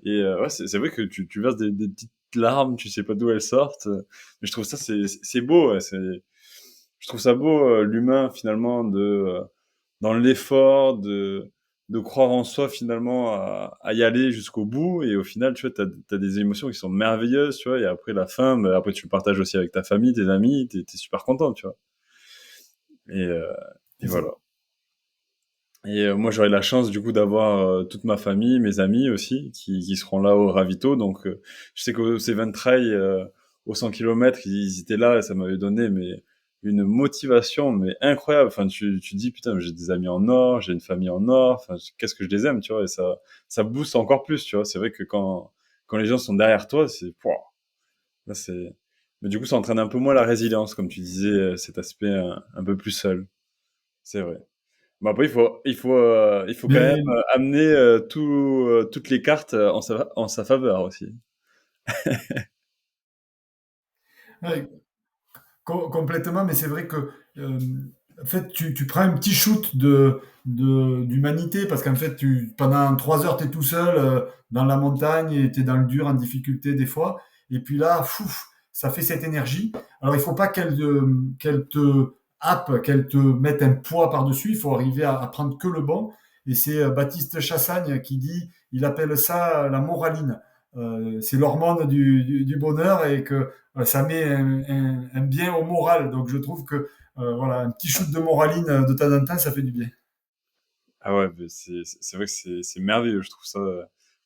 Et ouais, c'est vrai que tu verses des petites larmes, tu sais pas d'où elles sortent. Mais je trouve ça, c'est beau. Ouais, je trouve ça beau, l'humain, finalement, dans l'effort, de croire en soi, finalement, à y aller jusqu'au bout. Et au final, tu vois, t'as des émotions qui sont merveilleuses, tu vois. Et après la fin, bah, après, tu le partages aussi avec ta famille, tes amis, t'es super content, tu vois. Et, euh, et C'est ça. voilà. Et moi, j'aurai la chance du coup d'avoir toute ma famille, mes amis aussi, qui seront là au ravito. Donc, je sais qu'au Seven Trail, aux 100 kilomètres, ils étaient là et ça m'avait donné une motivation mais incroyable. Enfin, tu dis putain, mais j'ai des amis en or, j'ai une famille en or. Enfin, qu'est-ce que je les aime, tu vois. Et ça booste encore plus, tu vois. C'est vrai que quand les gens sont derrière toi, pouah, là, c'est. Mais du coup, ça entraîne un peu moins la résilience, comme tu disais, cet aspect un peu plus seul. C'est vrai. Bon, après, il faut quand même Mais amener toutes les cartes en sa faveur aussi. ouais, complètement, mais c'est vrai que euh, en fait, tu prends un petit shoot d'humanité parce qu'en fait, pendant 3 heures, tu es tout seul dans la montagne et tu es dans le dur, en difficulté des fois. Et puis là, fouf, ça fait cette énergie. Alors, il faut pas qu'elle te happe, qu'elle te mette un poids par-dessus. Il faut arriver à prendre que le bon. Et c'est Baptiste Chassagne qui dit, il appelle ça la moraline. C'est l'hormone du bonheur et que ça met un bien au moral. Donc je trouve que voilà, un petit shoot de moraline de temps en temps, ça fait du bien. Ah ouais, mais c'est vrai que c'est merveilleux, je trouve ça.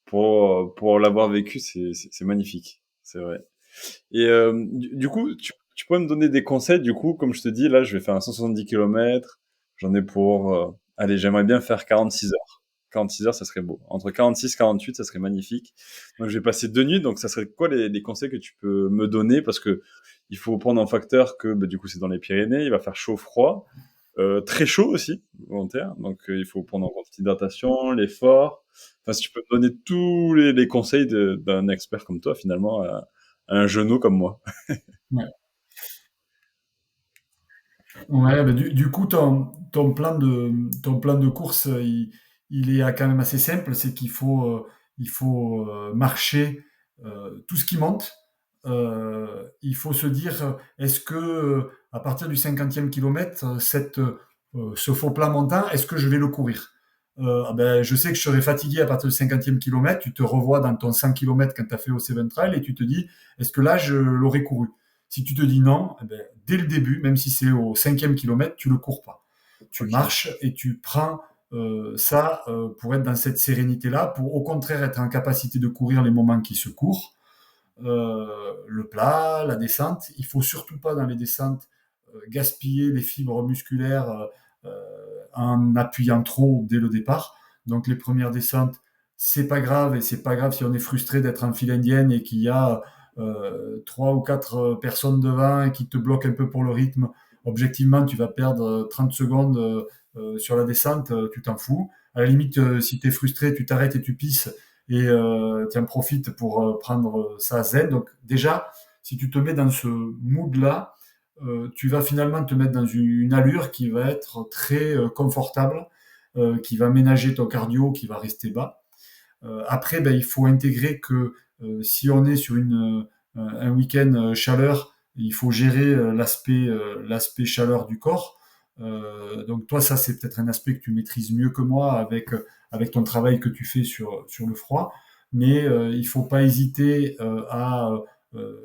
Pour l'avoir vécu, c'est magnifique. C'est vrai. Et du coup, tu pourrais me donner des conseils, du coup, comme je te dis, là, je vais faire un 170 kilomètres. J'en ai pour... allez, j'aimerais bien faire 46 heures. 46 heures, ça serait beau. Entre 46 et 48, ça serait magnifique. Donc, je vais passer 2 nuits. Donc, ça serait quoi les conseils que tu peux me donner? Parce que il faut prendre en facteur que, bah, du coup, c'est dans les Pyrénées. Il va faire chaud-froid. Très chaud aussi, volontaire. Donc, il faut prendre en compte l'hydratation, l'effort. Enfin, si tu peux me donner tous les conseils d'un expert comme toi, finalement, à un genou comme moi. Ouais. Ouais, bah, du coup, ton plan de course, il est quand même assez simple. C'est qu'il faut marcher tout ce qui monte. Il faut se dire, est-ce que à partir du 50e kilomètre, ce faux plat montant, est-ce que je vais le courir? Ah ben, je sais que je serai fatigué à partir du 50e kilomètre. Tu te revois dans ton 100 kilomètres quand tu as fait au Seven Trail et tu te dis, est-ce que là, je l'aurais couru? Si tu te dis non, eh ben, dès le début, même si c'est au 5e kilomètre, tu ne le cours pas. Tu Ok. marches et tu prends ça pour être dans cette sérénité-là, pour au contraire être en capacité de courir les moments qui se courent. Le plat, la descente. Il faut surtout pas dans les descentes gaspiller les fibres musculaires en appuyant trop dès le départ. Donc les premières descentes, c'est pas grave et c'est pas grave si on est frustré d'être en file indienne et qu'il y a 3 ou 4 personnes devant et qui te bloquent un peu pour le rythme. Objectivement, tu vas perdre 30 secondes sur la descente, tu t'en fous. À la limite, si tu es frustré, tu t'arrêtes et tu pisses et tu en profites pour prendre ça zen. Donc déjà, si tu te mets dans ce mood-là, tu vas finalement te mettre dans une allure qui va être très confortable, qui va ménager ton cardio, qui va rester bas. Après, ben, il faut intégrer que si on est sur un week-end chaleur, il faut gérer l'aspect chaleur du corps. Donc toi, ça, c'est peut-être un aspect que tu maîtrises mieux que moi avec ton travail que tu fais sur le froid. Mais il faut pas hésiter à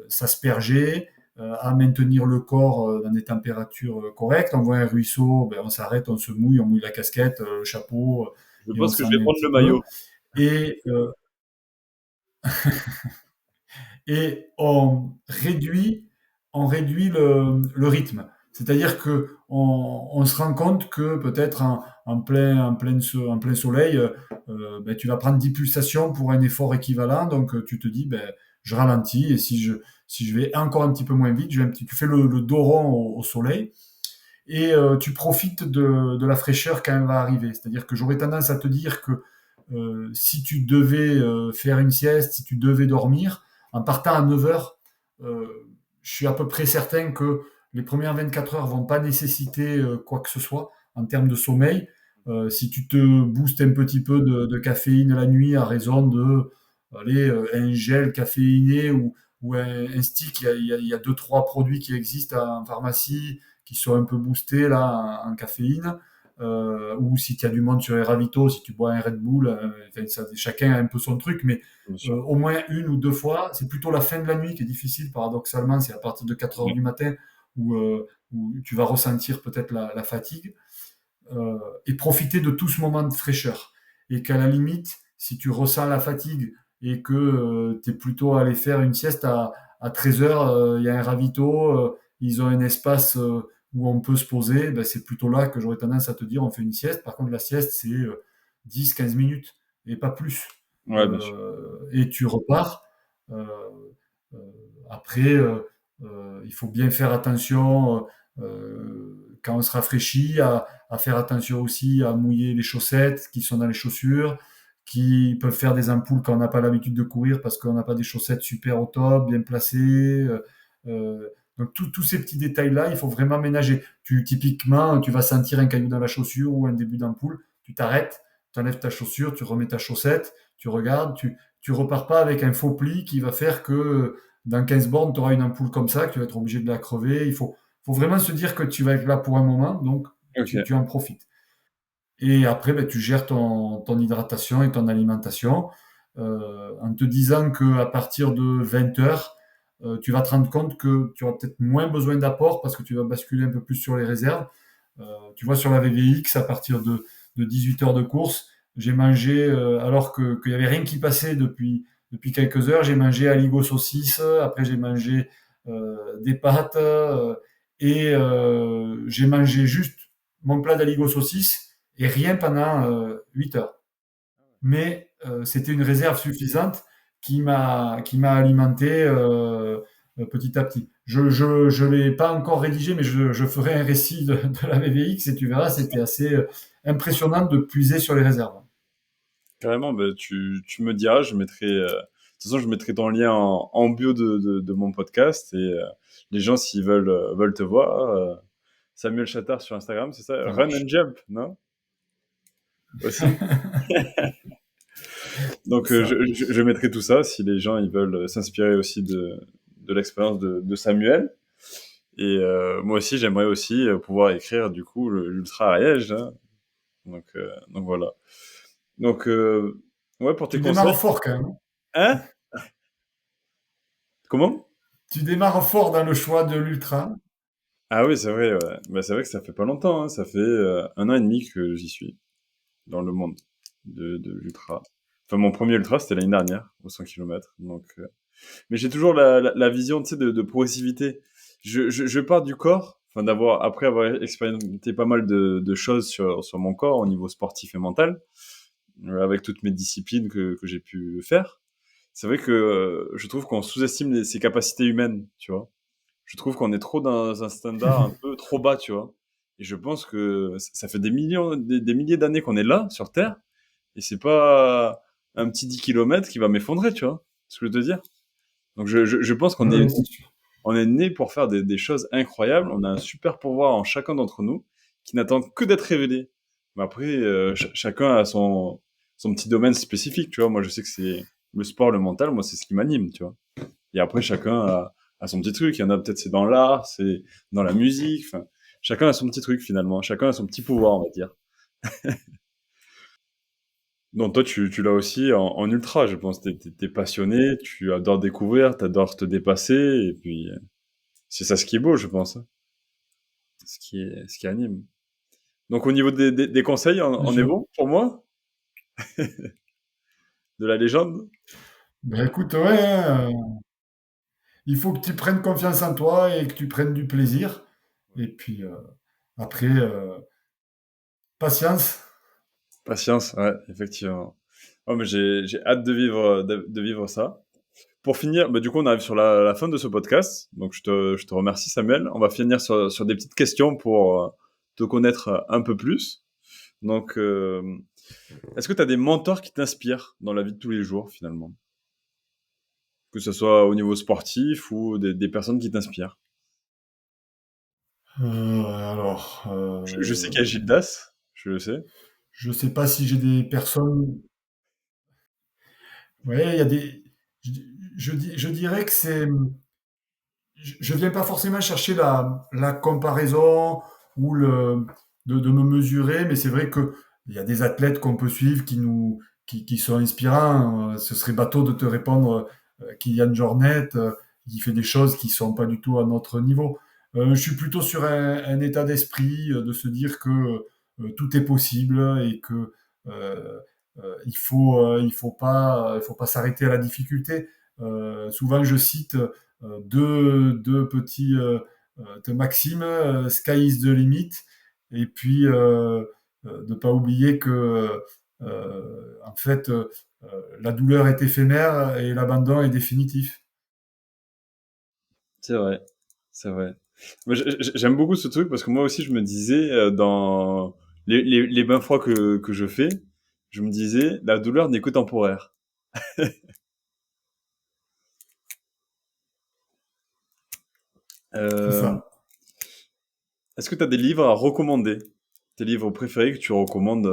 s'asperger, à maintenir le corps dans des températures correctes. On voit un ruisseau, ben, on s'arrête, on se mouille, on mouille la casquette, le chapeau, Je et on pense que je s'en vais met un prendre petit le peu. maillot. Et, euh, et on réduit le rythme. C'est-à-dire que on se rend compte que peut-être en plein soleil, ben, tu vas prendre 10 pulsations pour un effort équivalent. Donc tu te dis, ben, je ralentis et si je vais encore un petit peu moins vite, tu fais le dos rond au soleil et tu profites de la fraîcheur quand elle va arriver. C'est-à-dire que j'aurais tendance à te dire que si tu devais faire une sieste, si tu devais dormir, en partant à 9 heures, je suis à peu près certain que les premières 24 heures vont pas nécessiter quoi que ce soit en termes de sommeil. Si tu te boostes un petit peu de caféine la nuit à raison de allez, un gel caféiné ou un stick, il y a deux, trois produits qui existent en pharmacie qui sont un peu boostés là en caféine. Ou si tu as du monde sur les ravitaux, si tu bois un Red Bull, chacun a un peu son truc, mais bien sûr. au moins une ou deux fois. C'est plutôt la fin de la nuit qui est difficile, paradoxalement. C'est à partir de 4 heures Ouais. du matin où tu vas ressentir peut-être la fatigue. Et profiter de tout ce moment de fraîcheur. Et qu'à la limite, si tu ressens la fatigue et que tu es plutôt à aller faire une sieste à 13 heures, il y a un ravito, ils ont un espace où on peut se poser, ben c'est plutôt là que j'aurais tendance à te dire on fait une sieste. Par contre, la sieste, c'est 10-15 minutes et pas plus. Ouais, bien sûr. Et tu repars. Euh, euh, après, il faut bien faire attention quand on se rafraîchit à faire attention aussi à mouiller les chaussettes qui sont dans les chaussures, qui peuvent faire des ampoules quand on n'a pas l'habitude de courir parce qu'on n'a pas des chaussettes super au top, bien placées. Donc tous ces petits détails-là, il faut vraiment ménager. Typiquement, tu vas sentir un caillou dans la chaussure ou un début d'ampoule, tu t'arrêtes, tu enlèves ta chaussure, tu remets ta chaussette, tu regardes, tu repars pas avec un faux pli qui va faire que dans 15 bornes, tu auras une ampoule comme ça, que tu vas être obligé de la crever. Faut vraiment se dire que tu vas être là pour un moment, donc Ok. tu en profites. Et après, ben, tu gères ton hydratation et ton alimentation en te disant qu'à partir de 20 heures, tu vas te rendre compte que tu auras peut-être moins besoin d'apport parce que tu vas basculer un peu plus sur les réserves. Tu vois, sur la VVX, à partir de 18 heures de course, j'ai mangé, alors qu'il n'y avait rien qui passait depuis quelques heures, j'ai mangé aligot saucisse, après j'ai mangé des pâtes et j'ai mangé juste mon plat d'aligot saucisse et rien pendant 8 heures. Mais c'était une réserve suffisante qui m'a alimenté petit à petit. Je l'ai pas encore rédigé, mais je ferai un récit de la VVX et tu verras, c'était assez impressionnant de puiser sur les réserves. Carrément, bah, tu me diras, de toute façon, je mettrai ton lien en bio de mon podcast et les gens, s'ils veulent te voir, Samuel Chattard sur Instagram, c'est ça? Ça Run marche. and Jump, non? Aussi. Donc, Ça. je mettrai tout ça si les gens, ils veulent s'inspirer aussi de l'expérience de Samuel. Et moi aussi, j'aimerais aussi pouvoir écrire, du coup, l'Ultra Ariège, hein. Donc voilà. Donc, ouais, pour tes Tu conseils. démarres fort quand même. Hein? Comment? Tu démarres fort dans le choix de l'ultra. Ah oui, c'est vrai, ouais. Bah, c'est vrai que ça fait pas longtemps, hein. Ça fait 1 an et demi que j'y suis dans le monde de l'ultra. Enfin, mon premier ultra, c'était l'année dernière, aux 100 km. Donc, mais j'ai toujours la vision, tu sais, de progressivité. Je pars du corps, enfin, après avoir expérimenté pas mal de choses sur mon corps au niveau sportif et mental, avec toutes mes disciplines que j'ai pu faire. C'est vrai que je trouve qu'on sous-estime ses capacités humaines, tu vois. Je trouve qu'on est trop dans un standard un peu trop bas, tu vois. Et je pense que ça fait des milliers d'années qu'on est là, sur Terre, et c'est pas un petit 10 kilomètres qui va m'effondrer, tu vois. Ce que je veux te dire. Donc je pense qu'on Ouais, est, ouais, c'est sûr. on est né pour faire des choses incroyables. On a un super pouvoir en chacun d'entre nous qui n'attend que d'être révélé. Mais après, chacun a son petit domaine spécifique, tu vois. Moi, je sais que c'est le sport, le mental, moi, c'est ce qui m'anime, tu vois. Et après, chacun a son petit truc. Il y en a peut-être c'est dans l'art, c'est dans la musique. Enfin, chacun a son petit truc finalement. Chacun a son petit pouvoir, on va dire. Donc toi, tu l'as aussi en ultra, je pense. T'es passionné, tu adores découvrir, t'adores te dépasser. Et puis, c'est ça ce qui est beau, je pense, hein. Ce qui anime. Donc au niveau des conseils, Bien on est sûr. bon pour moi? De la légende? Ben écoute, ouais, hein, il faut que tu prennes confiance en toi et que tu prennes du plaisir. Et puis après, patience. Patience, ouais, effectivement. Oh, mais j'ai hâte de vivre ça. Pour finir, bah, du coup, on arrive sur la fin de ce podcast. Donc, je te remercie, Samuel. On va finir sur des petites questions pour te connaître un peu plus. Donc, est-ce que tu as des mentors qui t'inspirent dans la vie de tous les jours, finalement, que ce soit au niveau sportif ou des personnes qui t'inspirent? Alors, Je sais qu'il y a Gildas, je le sais. je sais pas si j'ai des personnes. Ouais, il y a des. Je, je dirais que c'est. Je viens pas forcément chercher la comparaison ou de me mesurer, mais c'est vrai que il y a des athlètes qu'on peut suivre qui sont inspirants. Ce serait bateau de te répondre Kylian Jornet, qui fait des choses qui sont pas du tout à notre niveau. Je suis plutôt sur un état d'esprit de se dire que tout est possible et que il faut pas s'arrêter à la difficulté. Souvent, je cite deux petits de Maxime, Sky is the limit, et puis de pas oublier que en fait la douleur est éphémère et l'abandon est définitif. C'est vrai, c'est vrai. Moi, j'aime beaucoup ce truc parce que moi aussi, je me disais, dans les bains froids que je fais, je me disais, la douleur n'est que temporaire. C'est Euh, ça. Est-ce que tu as des livres à recommander? Tes livres préférés que tu recommandes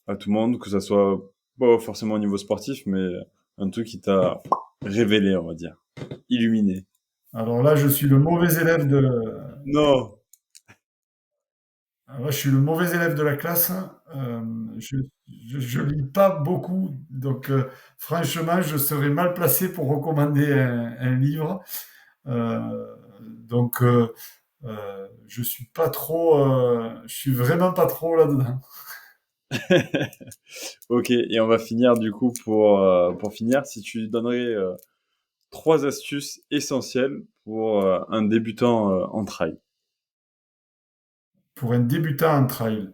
à tout le monde, que ça soit pas forcément au niveau sportif, mais un truc qui t'a révélé, on va dire, illuminé. Alors là, je suis le mauvais élève de. Non. Alors là, je suis le mauvais élève de la classe. Je, je lis pas beaucoup, donc franchement, je serais mal placé pour recommander un livre. Donc, je suis pas trop, je suis vraiment pas trop là-dedans. Ok, et on va finir du coup pour finir, si tu donnerais trois astuces essentielles pour un débutant en trail. Pour un débutant en trail,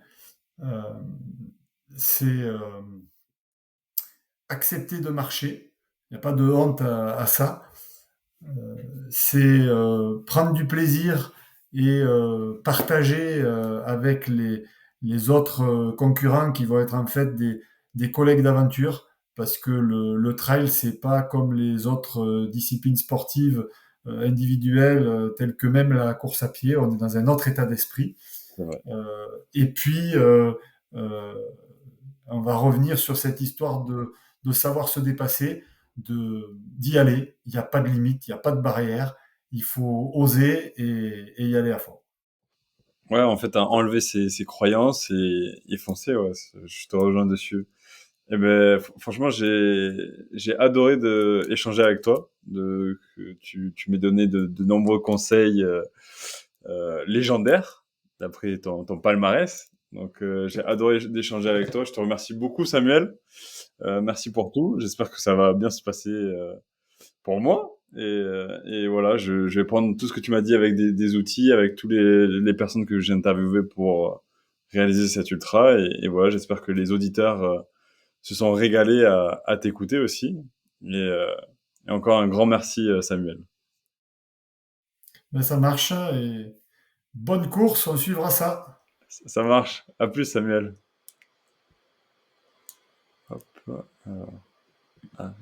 euh, c'est accepter de marcher. Il n'y a pas de honte à ça. C'est prendre du plaisir et partager avec les autres concurrents qui vont être en fait des collègues d'aventure, parce que le trail, c'est pas comme les autres disciplines sportives individuelles, telles que même la course à pied. On est dans un autre état d'esprit. C'est vrai. Et puis, euh, on va revenir sur cette histoire de savoir se dépasser, d'y aller. Il n'y a pas de limite, il n'y a pas de barrière. Il faut oser et y aller à fond. Ouais, en fait, enlever ses croyances et foncer, ouais, je te rejoins dessus. Eh ben, franchement, j'ai adoré échanger avec toi, que tu m'aies donné de nombreux conseils légendaires d'après ton palmarès. Donc, j'ai adoré d'échanger avec toi. Je te remercie beaucoup, Samuel. Merci pour tout. J'espère que ça va bien se passer pour moi. Et voilà, je vais prendre tout ce que tu m'as dit avec des outils, avec tous les personnes que j'ai interviewées pour réaliser cet ultra. Et voilà, j'espère que les auditeurs se sont régalés à t'écouter aussi. Et encore un grand merci, Samuel. Ben, ça marche et bonne course, on suivra ça. Ça marche. À plus, Samuel. Hop. Ah,